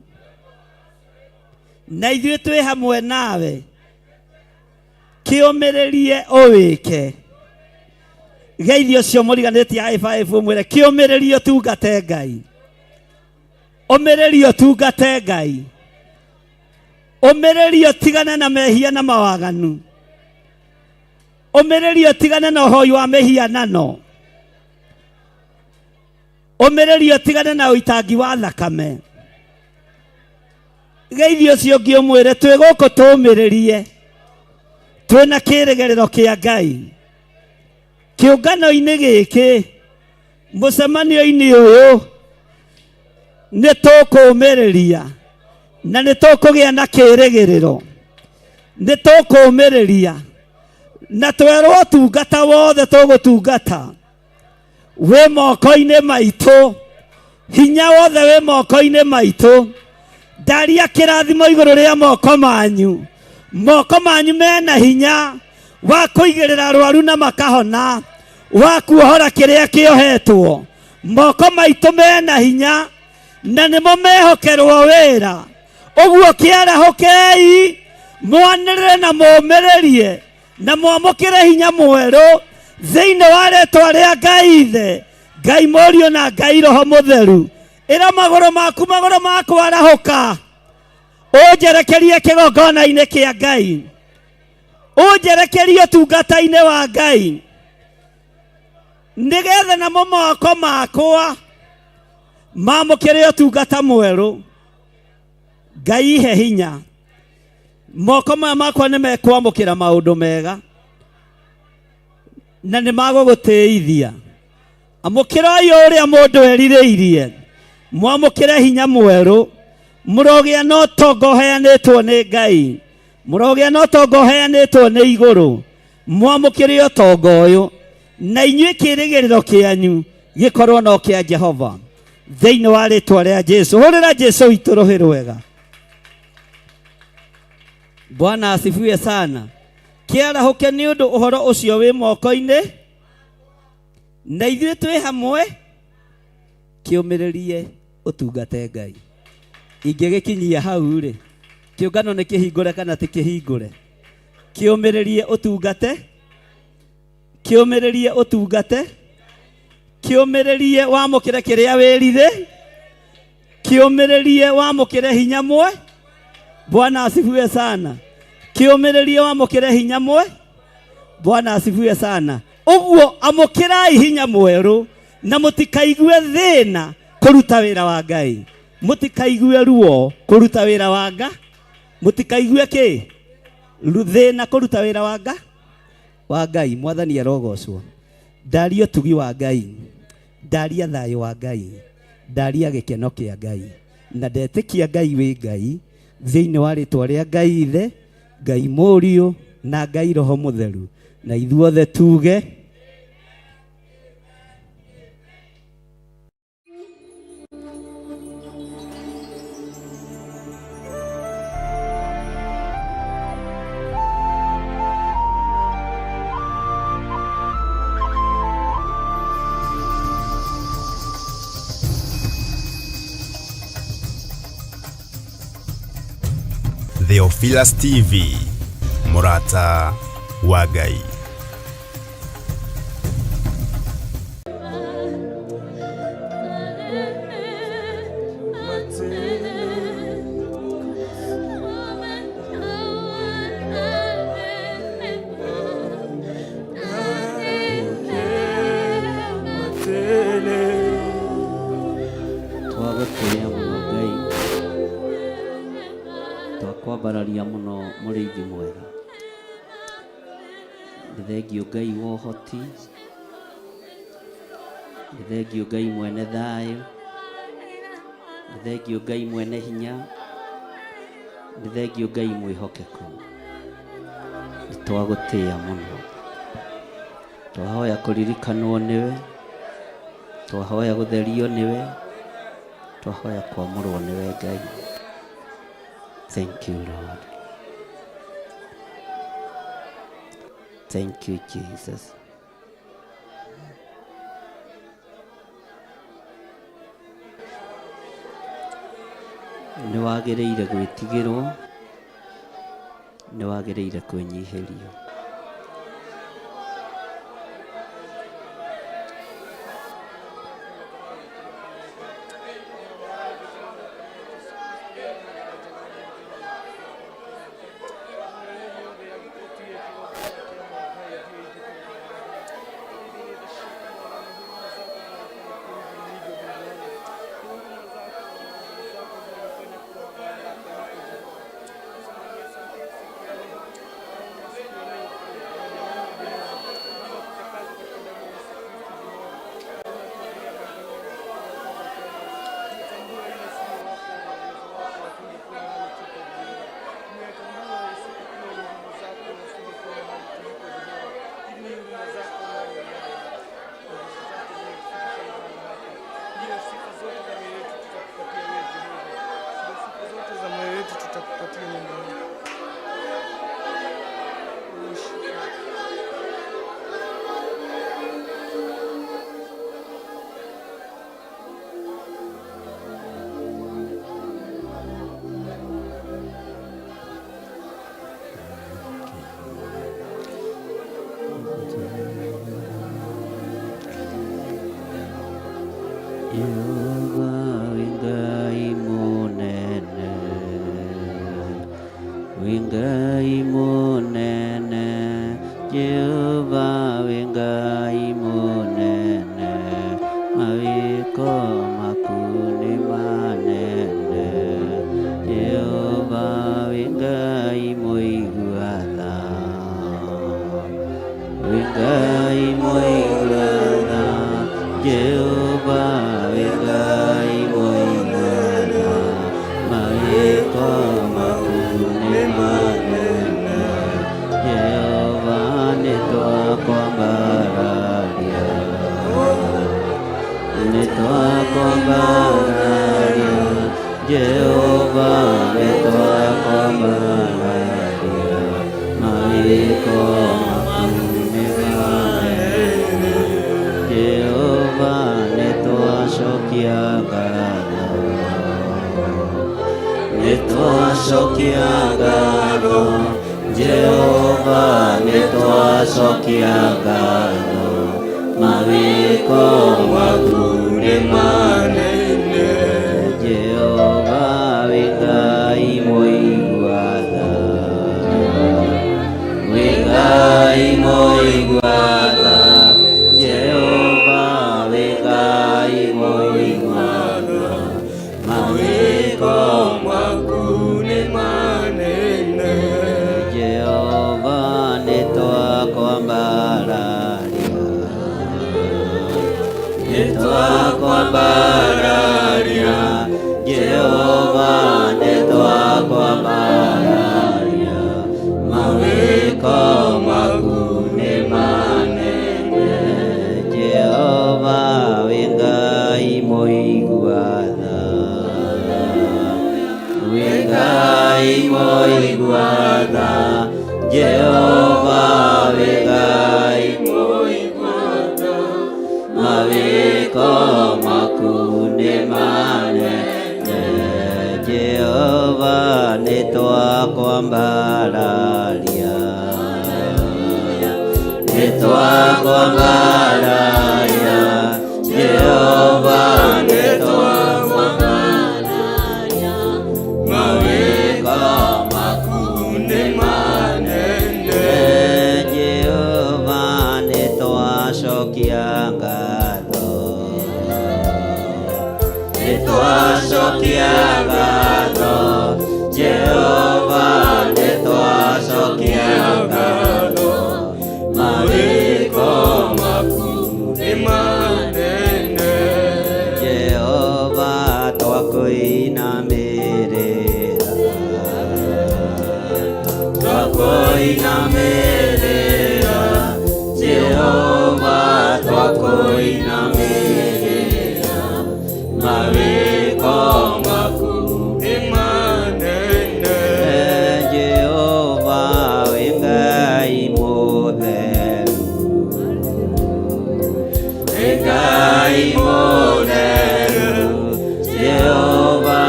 Na ithuĩ twi hamwe nawe. Kiumiririe uwike. Geithio cio muriganĩtie I5 mwire kiumiririe tungate Ngai. Umiririe tungate Ngai. Umiririe tigana na mehia na mawaganu. Umiririe tigana na uhoi wa mehianano. Umiririe tigana na uitangi wa thakame. Geithio cio ngiumwire twi guku tumiririe. Twina kirigerero kia Ngai. Kiungano-ini giki mucemanio-ini uyu ni tukumiriria na ni tukugia na kirigerero. Ni tukumiriria na twerwo tungata wothe tugutungata wi moko-ini maitu. Hinya wothe wi moko-ini maitu. Ndaria kirathimo iguru ria moko manyu. Moko manyu mena hinya wa kuigirira arwaru na makahona. Wa kuohora kiria kiohetwo. Moko maitu mena hinya na nimo mehokerwo wira. Uguo kiarahukei mwanirire na mumiririe na mwamukire hinya mweru thiini wa ritwa ria Ngai Ithe, Ngai Murio na Ngai Roho Mutheru. Ira maguru maku arahuka. Unjerekerie kigongona-ini kia Ngai. Unjerekerie tungata-ini wa Ngai. Nigetha na moko makwa mamukire tungata mweru. Ngai he hinya. Moko makwa ni mekwamukira maundu mega na ni magugutiithia. Amukira uria mundu erirĩirie. Mwamukire hinya mweru. Murogia no tongo heanĩtwo nĩ Ngai. Murogia no tongo heanĩtwo nĩ iguru. Mwamukire utongo ũyũ. Na inyuĩ kĩrĩgĩrĩro kĩanyu gĩkorwo no kĩa Jehova. Thĩinĩ wa rĩtwa rĩa Jesu. Hũrĩra Jesu witũ rũhĩ rwega. Bwana asifiwe sana. Kiarahuke nĩ ũndũ ũhoro ũcio wĩ moko-inĩ. Na ithuĩ twĩ hamwe. Kiumĩrĩrie ũtungate Ngai. Ingĩgĩkinyia hau rĩ. Kĩũngano nĩ kĩhingũre kana ti kĩhingũre. Kiumĩrĩrie ũtungate. Kiumĩrĩrie ũtungate. Kiumĩrĩrie wamũkĩre kĩrĩa wĩrire. Kiumĩrĩrie wamũkĩre hinya mwe. Bwana asifiwe sana. Kiumĩrĩrie wamũkĩre hinya mwe. Bwana asifiwe sana. Uguo amukirai hinya mweru na mutikaigue thina kuruta wira wa Ngai. Mutikaigue ruo kuruta wira wa Ngai. Mutikaigue ki? Thina kuruta wira wa Ngai. Mwathani arogocwo. Ndaria tugi wa Ngai. Ndaria thayo wa Ngai. Ndaria gikeno kia Ngai. Na ndetikia Ngai wi Ngai. Thiini wa ritwa ria Ngai Ithe, Ngai Mũriũ na Ngai Roho Mũtheru. Na ithuothe tuge Theophilus TV, Murata wa Ngai. Twakwaambararia muno Mũrĩithi mwega. Nĩ Ngai wa ũhoti. Nĩ Ngai mwene thayũ. Nĩ Ngai mwene hinya. Nĩ Ngai mwĩhokeku. Nĩtwagũtĩĩa mũno. Twahoya kũririkanwo nĩwe. Twahoya gũtherio nĩwe. Twahoya kwamũrwo nĩwe Ngai. Thank you, Lord. Thank you, Jesus. Nĩ wagĩrĩire gwĩtigĩrwo. Nĩ wagĩrĩire kwĩnyihĩrio. Ngai nitwakwambararia Jehova nitwakwambararia mawĩko maku nĩ manene Jehova wĩ Ngai mũigua tha wĩ Ngai mũigua tha Jehova wĩ Ngai mũigua tha mawĩko maku nĩ manene Jehova nitwakwambararia nitwakwambararia Jehova nitwakwambararia mawĩko maku nĩ manene Jehova nitwacokia ngatho nitwacokia ngatho Jehova nitwacokia ngatho mawĩko maku nĩ manene Jehova twakwĩinamĩrĩra twakwĩinamĩrĩra Jehova twakwĩinamĩrĩra mawĩko maku nĩ manene Jehova wĩ Ngai mũtheru wĩ Ngai mũtheru Jehova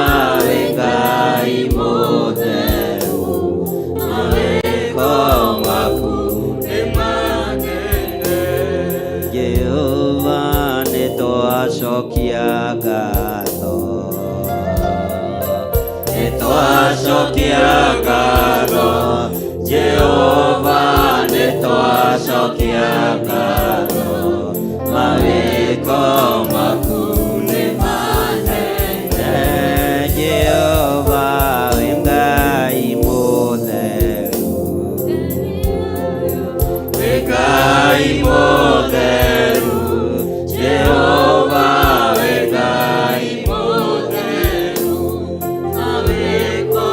wĩ Ngai mũtheru mawĩko maku nĩ manene Jehova nitwacokia ngatho nitwacokia ngatho Jehova nitwacokia ngatho mawĩko maku nĩ manene Jehova wĩ Ngai mũtheru wĩ Ngai mũtheru Jehova wĩ Ngai mũtheru mawĩko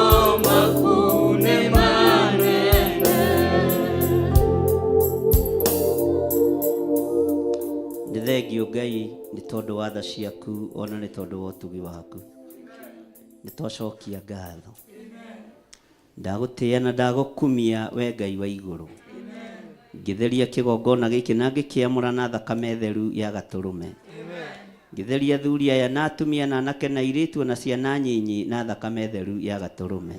maku nĩ manene nĩ thengio Ngai nĩ tondũ wa tha ciaku ona nĩ tondũ wa ũtugi waku nĩ twacokia ngatho ndagũtĩĩa na ndagũkumia we Ngai wa igũrũ ngĩtheria kĩgongona gĩkĩ na ngĩkĩamũra na thakame theru ya gatũrũme ngĩtheria athuri aya na atumia na anake na airĩtu na ciana nyinyi na thakame theru ya gatũrũme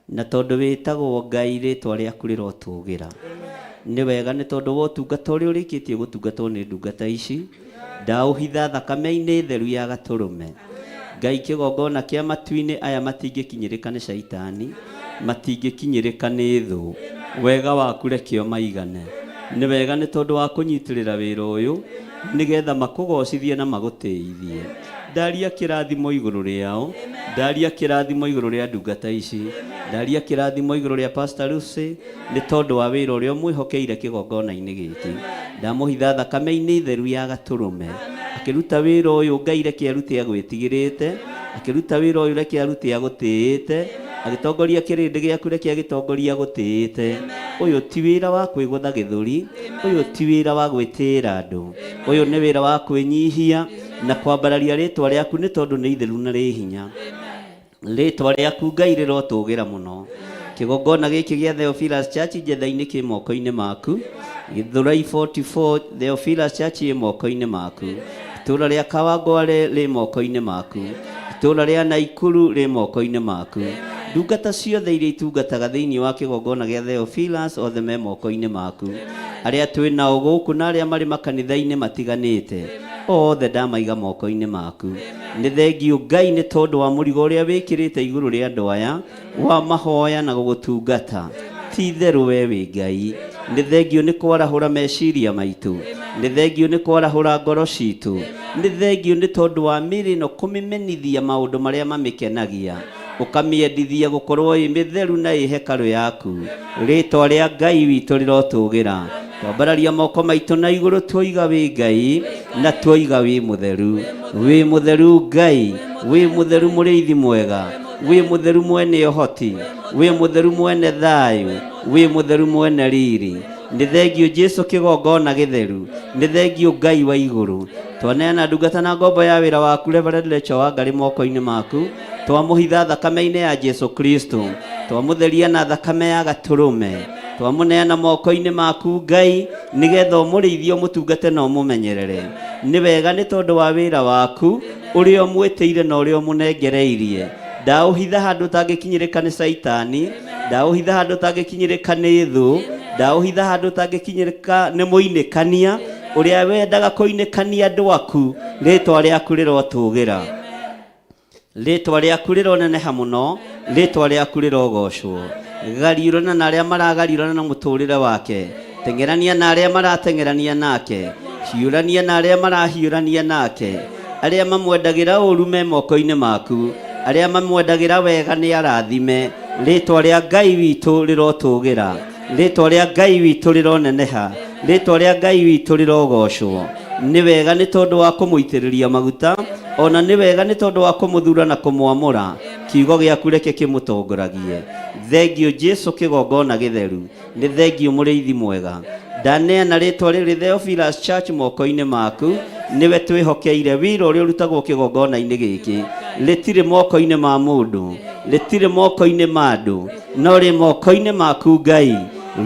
na tondũ wĩtagwo Ngai rĩtwa rĩaku rĩrotũgĩra nĩ wega nĩ tondũ wa ũtungata ũrĩa ũrĩkĩtie gũtungatwo nĩ ndungata ici ndaũhitha thakame-inĩ theru ya gatũrũme Ngai kĩgongona kĩa matu-inĩ aya matingĩkinyĩrĩka nĩ caitani matingĩkinyĩrĩka nĩ thũ wega waku rekio maigane nĩ wega nĩ tondũ wa kũnyitĩrĩra wĩra ũyũ nĩgetha makũgocithie na magũtĩithie ndaria kĩrathimo igũrũ rĩao ndaria kĩrathimo igũrũ rĩa ndungata ici ndaria kĩrathimo igũrũ rĩa Pastor Lucy nĩ tondũ wa wĩra ũrĩa mwĩhokeire kĩgongona-inĩ gĩkĩ ndamũhitha thakame-inĩ theru ya gatũrũme akĩruta wĩra ũyũ Ngai reke arute agwĩtigĩrĩte akĩruta wĩra ũyũ reke arute agũtĩĩte agĩtongoria kĩrĩndĩ gĩaku reke agĩtongoria agũtĩĩte ũyũ ti wĩra wa kwĩgũtha gĩthũri ũyũ ti wĩra wa gwĩtĩĩra andũ ũyũ nĩ wĩra wa kwĩnyihia na kwambararia rĩtwa rĩaku nĩ tondũ nĩ itheru na rĩ hinya rĩtwa rĩaku Ngai rĩrotũgĩra mũno kĩgongona gĩkĩ gĩa Theophilus Church Njetha-inĩ kĩ moko-inĩ maku Gĩthũrai 44 Theophilus Church ĩ moko-inĩ maku itũũra rĩa Kawangware rĩ moko-inĩ maku itũũra rĩa Naikuru rĩ moko-inĩ maku ndungata ciothe iria itungataga thĩinĩ wa kĩgongona gĩa Theophilus othe me moko-inĩ maku arĩa twĩ nao gũkũ na arĩa marĩ makanitha-inĩ matiganĩte othe ndamaiga moko-inĩ maku nĩ thengio Ngai nĩ tondũ wa mũrigo ũrĩa wĩkĩrĩte igũrũ rĩa andũ aya wa mahoya na gũgũtungata ti therũ we wĩ Ngai nĩ thengio nĩ kwarahũra meciria maitũ nĩ thengio nĩ kwarahũra ngoro citũ nĩ thengio nĩ tondũ wa mĩrĩ ĩno kũmĩmenithia maũndũ marĩa mamĩkenagia ũkamĩendithia gũkorwo ĩ mĩtheru na ĩ hekarũ yaku rĩtwa rĩa Ngai witũ rĩrotũgĩra twambararia moko maitũ na igũrũ tuoiga wĩ Ngai na twoiga wi mutheru Ngai, wi mutheru muriithi mwega, wi mutheru mwene ũhoti, wi mutheru mwene thayu, wi mutheru mwene riri. Nĩ thengio Jesu kĩgongona gĩtheru, nĩ thengio Ngai wa igũrũ. Twaneana ndungata na ngombo ya wĩra waku Reverend Rachel Wangari moko-inĩ maku, twamũhitha thakame-inĩ ya Jesu Kristo, twamũtheria na thakame ya gatũrũme, twamuneana moko-inĩ maku Ngai, nĩgetha ũmũrĩithie ũmũtungate na ũmũmenyerere. Nĩ wega nĩ tondũ wa wĩra waku ũrĩa ũmwĩtĩire na ũrĩa ũmũnengereirie. Ndaũhitha handũ ũtangĩkinyĩrĩka nĩ Saitani, ndaũhitha handũ ũtangĩkinyĩrĩka nĩ thũ, ndaũhitha handũ ũtangĩkinyĩrĩka nĩ mũinĩkania ũrĩa wendaga kũinĩkania andũ aku. Rĩĩtwa rĩaku rĩrotũgĩra, rĩĩtwa rĩaku rĩroneneha mũno, rĩĩtwa rĩaku rĩrogocwo. Gariũrana na arĩa maragariũrana na mũtũrĩre wake, teng'erania na arĩa marateng'erania nake, hiũrania na arĩa marahiũrania nake. Arĩa mamwendagĩra ũũru me moko-inĩ maku, arĩa mamwendagĩra wega nĩ arathime. Rĩĩtwa rĩa Ngai witũ rĩrotũgĩra, rĩĩtwa rĩa Ngai witũ rĩroneneha, rĩĩtwa rĩa Ngai witũ rĩrogocwo. Nĩ wega nĩ tondũ wa kũmũitĩrĩria maguta, ona nĩ wega nĩ tondũ wa kũmũthura na kũmwamũra. Kiugo gĩaku reke kĩmũtongoragie. Thengio Jesu kĩgongona gĩtheru, nĩ thengio mũrĩithi mwega. Ndaneana rĩĩtwa rĩrĩ Theophilus Church moko-inĩ maku, nĩwe twĩhokeire. Wĩra ũrĩa ũrutagwo kĩgongona-inĩ gĩkĩ rĩtirĩ moko-inĩ ma mũndũ, rĩtirĩ moko-inĩ ma andũ, no rĩ moko-inĩ maku Ngai.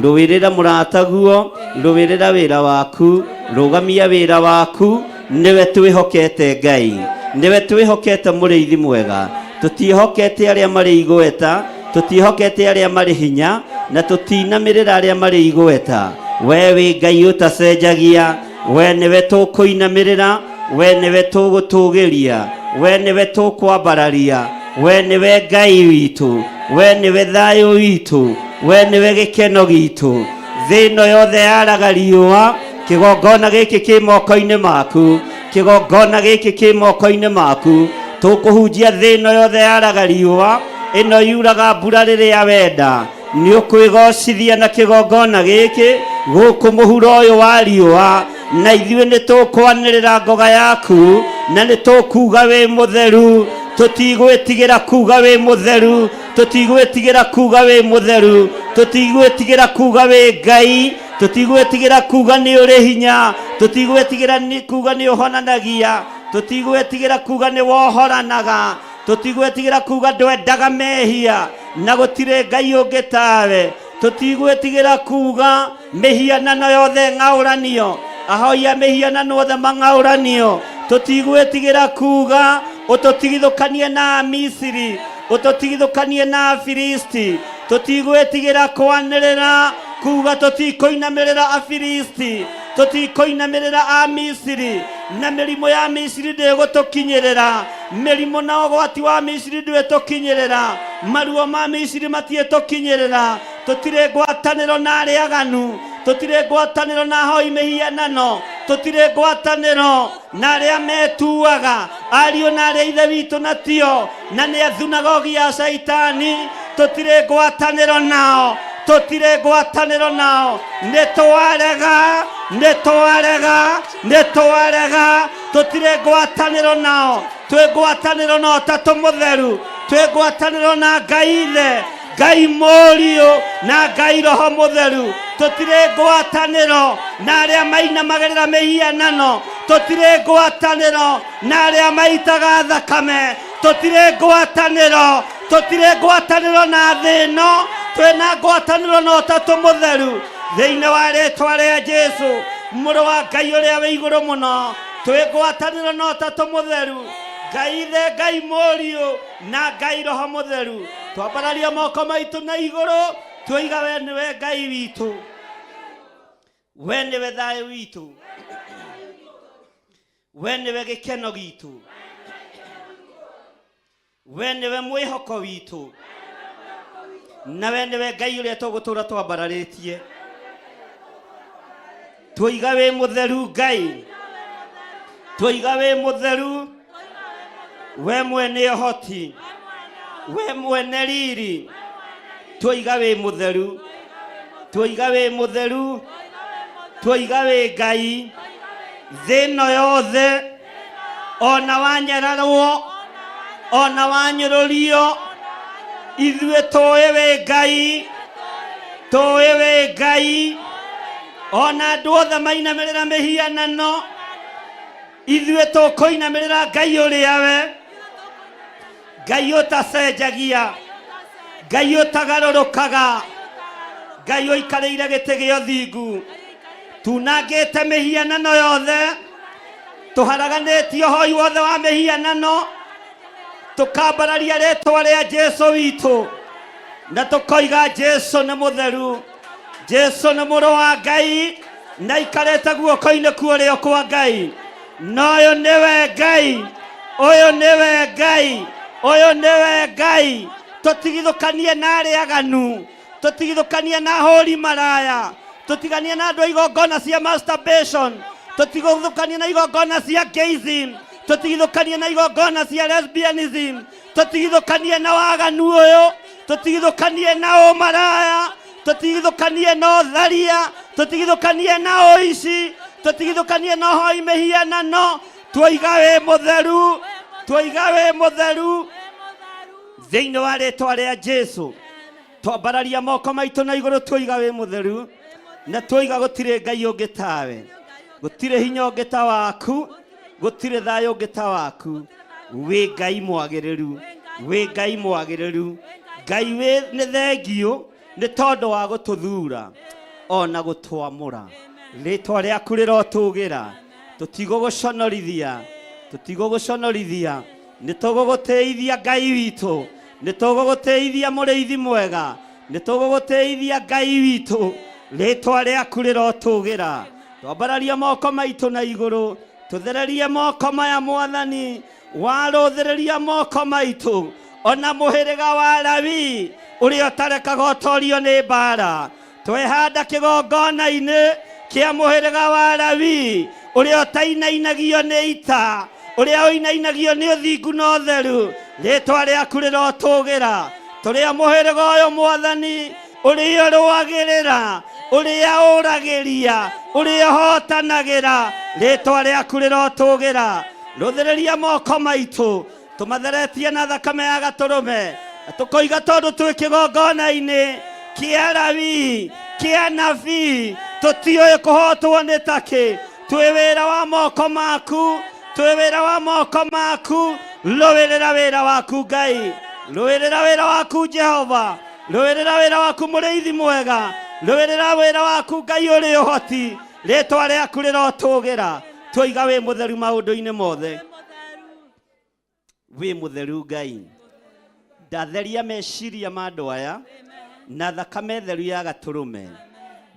Rũĩrĩra mũrataguo, rũĩrĩra wĩra waku, rũgamia wĩra waku. Nĩwe twĩhokete Ngai, nĩwe twĩhokete mũrĩithi mwega. Tũtiĩhokete arĩa marĩ igweta, tũtiĩhokete arĩa marĩ hinya, na tũtinamĩrĩra arĩa marĩ igweta. We wĩ Ngai ũtacenjagia, we nĩwe tũkũinamĩrĩra, we nĩwe tũgũtũgĩria, we nĩwe tũkwambararia, we nĩwe Ngai witũ, we nĩwe thayũ witũ, we nĩwe gĩkeno gitũ. Thĩ ĩno yothe yaraga riũa, kĩgongona gĩkĩ kĩ moko-inĩ maku, kĩgongona gĩkĩ kĩ moko-inĩ maku. Tũkũhunjia thĩ ĩno yothe yaraga riũa, ĩno yuraga mbura rĩrĩa wenda. Nĩ ũkwĩgocithia na kĩgongona gĩkĩ gũkũ mũhuro ũyũ wa riũa, na ithuĩ nĩ tũkwanĩrĩra ngoga yaku, na nĩ tũkuga wĩ mũtheru. Tũtigwĩtigĩra kuga wĩ mũtheru, tũtigwĩtigĩra kuga wĩ mũtheru, tũtigwĩtigĩra kuga wĩ Ngai, tũtigwĩtigĩra kuga nĩ ũrĩ hinya, tũtigwĩtigĩra kuga nĩ ũhonanagia, tũtigwĩtigĩra kuga nĩ wohoranaga, tũtigwĩtigĩra kuga ndwendaga mehia na gũtirĩ Ngai ũngĩ tawe. Tũtigwĩtigĩra kuga mĩhianano yothe ng'aũranio, ahoi a mĩhianano othe mang'aũranio. Tũtigwĩtigĩra kuga ũtũtigithũkanie na Misiri, ũtũtigithũkanie na Filisti. Tũtigwĩtigĩra kwanĩrĩra kuga tũtikũinamĩrĩra Afilisti, tũtikũinamĩrĩra a Misiri, na mĩrimũ ya Misiri ndĩgũtũkinyĩrĩra, mĩrimũ na ũgwati wa Misiri ndĩgũtũkinyĩrĩra, maruo ma Misiri matiĩtũkinyĩrĩra. Tũtirĩ ngwatanĩro na arĩa aganu, tũtirĩ ngwatanĩro na ahoi mĩhianano, tũtirĩ ngwatanĩro na arĩa metuaga ariũ na arĩa ithe witũ na tio, na nĩ thunagogi ya Saitani. Tũtirĩ ngwatanĩro nao, tũtirĩ ngwatanĩro nao. Nĩtwarega, nĩtwarega, nĩtwarega. Tũtirĩ ngwatanĩro nao, twĩ ngwatanĩro na Ũtatũ Mũtheru, twĩ ngwatanĩro na Ngai Ithe, Ngai Mũriũ na Ngai Roho Mũtheru. Tũtirĩ ngwatanĩro na arĩa mainamagĩrĩra mĩhianano, tũtirĩ ngwatanĩro na arĩa maitaga thakame, tũtirĩ ngwatanĩro, tũtirĩ ngwatanĩro na thĩ ĩno. Twĩna ngwatanĩro na Ũtatũ Mũtheru thĩinĩ wa rĩĩtwa rĩa Jesũ mũrũ wa Ngai ũrĩa wĩ igũrũ mũno. Twĩ ngwatanĩro na Ũtatũ Mũtheru, Ngai Ithe, Ngai Mũriũ na Ngai Roho Mũtheru. Twambararia moko maitũ na igũrũ, twoiga we nĩwe Ngai witũ, we nĩwe thayũ witũ, we nĩwe gĩkeno gitũ, we nĩwe mwĩhoko witũ, na we nĩwe Ngai ũrĩa tũgũtũra twambararĩtie. Twoiga wĩ mũtheru Ngai, twoiga wĩ mũtheru, we mwene ũhoti, we mwene riri. Twoiga wĩ mũtheru, twoiga wĩ mũtheru, twoiga wĩ Ngai. thĩno yothe ona wanyararwo ona wanyũrũrio ithuĩ tũĩ wĩ Ngai, tũĩ wĩ Ngai. Ona andũ othe mainamĩrĩra mĩhianano ithuĩ tũkũinamĩrĩra Ngai ũrĩa we, Ngai ũtacenjagia, Ngai ũtagarũrũkaga, Ngai ũikarĩire gĩtĩ gĩa ũthingu. Tunangĩte mĩhianano yothe, tũharaganĩtie ũhoi wothe wa mĩhianano, tũkambararia rĩtwa rĩa Jesũ witũ na tũkoiga Jesũ nĩ mũtheru, Jesũ nĩ mũrũ wa Ngai na ikarĩte guoko-inĩ kuorĩo kwa Ngai. Na ũyũ nĩwe Ngai, ũyũ nĩwe Ngai, ũyũ nĩwe Ngai. Tũtigithũkanie na arĩa aganu, tũtigithũkanie na hũri maraya, tũtiganie na andũ a igongona cia masturbation, tũtigithũkanie na igongona cia gayism, tũtigithũkanie na igongona cia lesbianism, tũtigithũkanie na waganu ũyũ, tũtigithũkanie na ũmaraya, tũtigithũkanie na ũtharia, tũtigithũkanie na ũici, tũtigithũkanie na ũhoi mĩhianano. Tuoiga wĩ mũtheru, tuoiga wĩ mũtheru thĩinĩ wa rĩtwa rĩa Jesũ. Twambararia moko maitũ na igũrũ tuoiga wĩ mũtheru na tuoiga gũtirĩ Ngai ũngĩ tawe, gũtirĩ hinya ũngĩ ta waku, gũtirĩ thayũ ũngĩ ta waku. Wĩ Ngai mwagĩrĩru, wĩ Ngai mwagĩrĩru. Ngai wĩ nĩ thengio nĩ tondũ wa gũtũthura ona gũtwamũra. Rĩtwa rĩaku rĩrotũgĩra, tũtigũgũconorithia, tũtigũgũconorithia. Nĩtũgũgũtĩithia Ngai witũ, nĩtũgũgũtĩithia mũrĩithi mwega, nĩtũgũgũtĩithia Ngai witũ. Rĩtwa rĩaku rĩrotũgĩra. Twambararia moko maitũ na igũrũ, tũthererie moko maya Mwathani, warũthĩrĩria moko maitũ. Ona mũhĩrĩga wa Lawi ũrĩa ũtarekaga ũtorio nĩ mbara, twehanda kĩgongona-inĩ kĩa mũhĩrĩga wa Lawi ũrĩa ũtainainagio nĩ ita, ũrĩa ũinainagio nĩ ũthingu na ũtheru. Rĩtwa rĩaku rĩrotũgĩra. Tũrĩa mũhĩrĩga ũyũ Mwathani ũrĩa ũrũagĩrĩra, ũrĩa ũragĩria, ũrĩa ũhotanagĩra. Rĩtwa rĩaku rĩrotũgĩra. Rũthĩrĩria moko maitũ, tũmatheretie na thakame ya gatũrũme, tũkoiga tondũ twĩ kĩgongona-inĩ kĩa Lawi kĩa nabii, tũtiũĩ kũhotwo nĩ takĩ. Twĩ wĩra wa moko maku, twĩ wĩra wa moko maku. Rũĩrĩra wĩra waku Ngai, rũĩrĩra wĩra waku Jehova, rũĩrĩra wĩra waku mũrĩithi mwega, rũĩrĩra wĩra waku Ngai ũrĩ ũhoti. Rĩtwa rĩaku rĩrotũgĩra. Tuoiga wĩ mũtheru maũndũ-inĩ mothe, wĩ mũtheru Ngai. Ndatheria meciria ma andũ aya na thakame theru ya gatũrũme,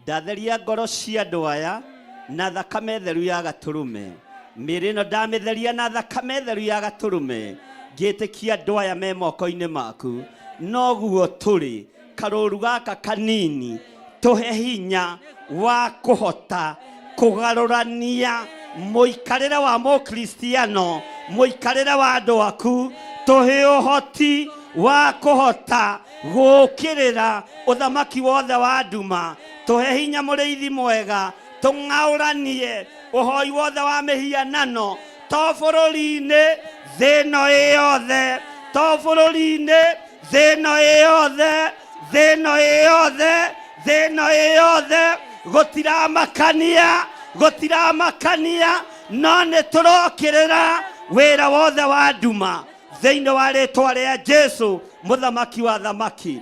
ndatheria ngoro cia andũ aya na thakame theru ya gatũrũme. Mĩĩrĩ ĩno ndamĩtheria na thakame theru ya gatũrũme, ngĩtĩkia andũ aya me moko-inĩ maku. Noguo tũrĩ karũru gaka kanini, tũhe hinya wa kũhota kũgarũrania mũikarĩre wa mũkristiano, mũikarĩre wa andũ aku. Tũhe ũhoti wa kũhota gũkĩrĩra ũthamaki wothe wa nduma. Tũhe hinya mũrĩithi mwega, tũng'aũranie ũhoi wothe wa mĩhianano to bũrũri-inĩ thĩno ĩyothe, to bũrũri-inĩ thĩno ĩyothe, thĩno ĩyothe, thĩno ĩyothe. Gũtiramakania, gũtiramakania, no nĩ tũrokĩrĩra wĩra wothe wa nduma thĩinĩ wa rĩtwa rĩa Jesũ mũthamaki wa thamaki.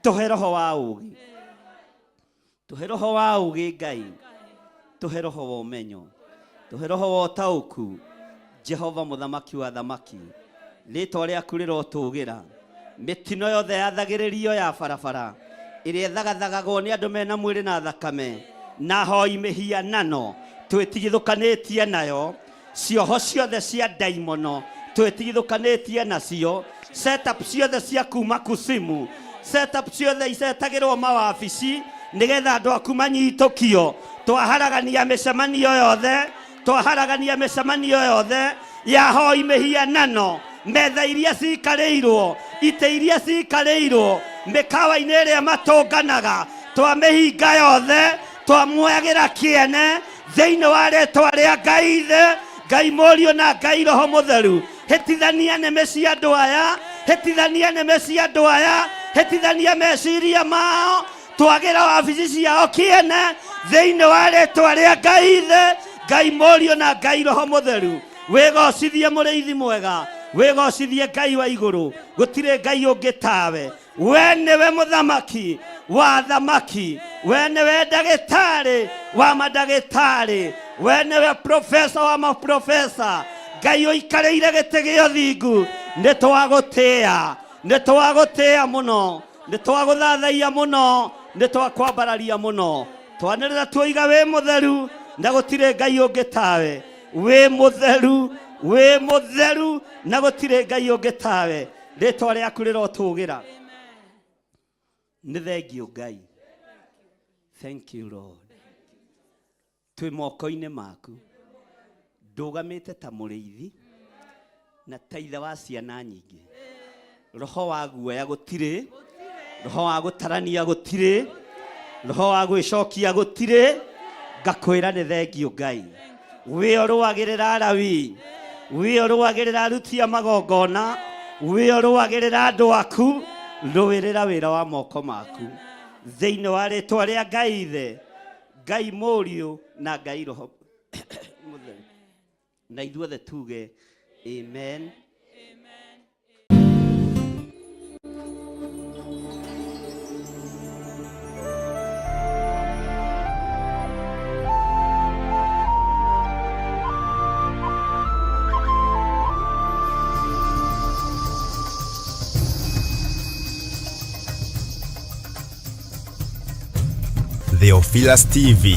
Tũhe roho wa ũũgĩ, tũhe roho wa ũũgĩ Ngai, tũhe roho wa ũmenyo, tũhe roho wa ũtaũku Jehova mũthamaki wa thamaki. Rĩtwa rĩaku rĩrotũgĩra. Mĩtino yothe ya thagĩrĩrio ya barabara ĩrĩa ĩthagathagagwo nĩ andũ mena mwĩrĩ na thakame na hoi mĩhianano, twĩtigithũkanĩtie nayo. Cioho ciothe cia ndaimono twĩtigithũkanĩtie nacio. Setup ciothe cia kuma kusimu, setup ciothe isetagĩrwo mawabici nĩgetha andũ aku manyitũkio. Twaharagania mĩcemanio yothe, twaharagania mĩcemanio yothe ya hoi mĩhianano, metha iria cikarĩirwo, itĩ iria cikarĩirwo, mĩkawa-inĩ ĩrĩa matũnganaga, twamĩhinga yothe, twamuoyagĩra kĩene thĩinĩ wa rĩĩtwa rĩa Ngai Ithe, Ngai Mũriũ na Ngai Roho Mũtheru. Hĩtithania nĩmĩ cia andũ aya, hĩtithania nĩmĩ cia andũ aya, hĩtithania meciria mao, twagĩra wabici ciao kĩene thĩinĩ wa rĩĩtwa rĩa Ngai Ithe, Ngai Mũriũ na Ngai Roho Mũtheru. Wĩgocithie mũrĩithi mwega, wĩgocithie Ngai wa igũrũ, gũtirĩ Ngai ũngĩ tawe. We nĩwe mũthamaki wa thamaki, we nĩwe ndagĩtarĩ wa mandagĩtarĩ, we nĩwe profesa wa maprofesa. Ngai ũikarĩire gĩtĩ gĩa ũthingu, nĩtwagũtĩĩa, nĩtwagũtĩĩa mũno, nĩtwagũthathaia mũno, nĩtwakwambararia mũno. Twanĩrĩra tuoiga wĩ mũtheru na gũtirĩ Ngai ũngĩ tawe. Wĩ mũtheru, wĩ mũtheru na gũtirĩ Ngai ũngĩ tawe. Rĩĩtwa rĩaku rĩrotũgĩra. Nĩ thengio Ngai. Thank you Lord. Twĩ moko-inĩ maku, ndũgamĩte ta mũrĩithi na ta ithe wa ciana nyingĩ. Roho wa guoya gũtirĩ, roho wa gũtarania gũtirĩ, roho wa gwĩcokia gũtirĩ. Ngakwĩra nĩ thengio Ngai. Wĩyo rũagĩrĩra Alawii, wĩyo rũagĩrĩra aruti a magongona, wĩyo rũagĩrĩra andũ aku, rũĩrĩra wĩra wa moko maku thĩinĩ wa rĩĩtwa rĩa Ngai Ithe, Ngai Mũriũ na Ngai Roho Mũtheru. Na ithuothe tuge amen. Theophilus TV.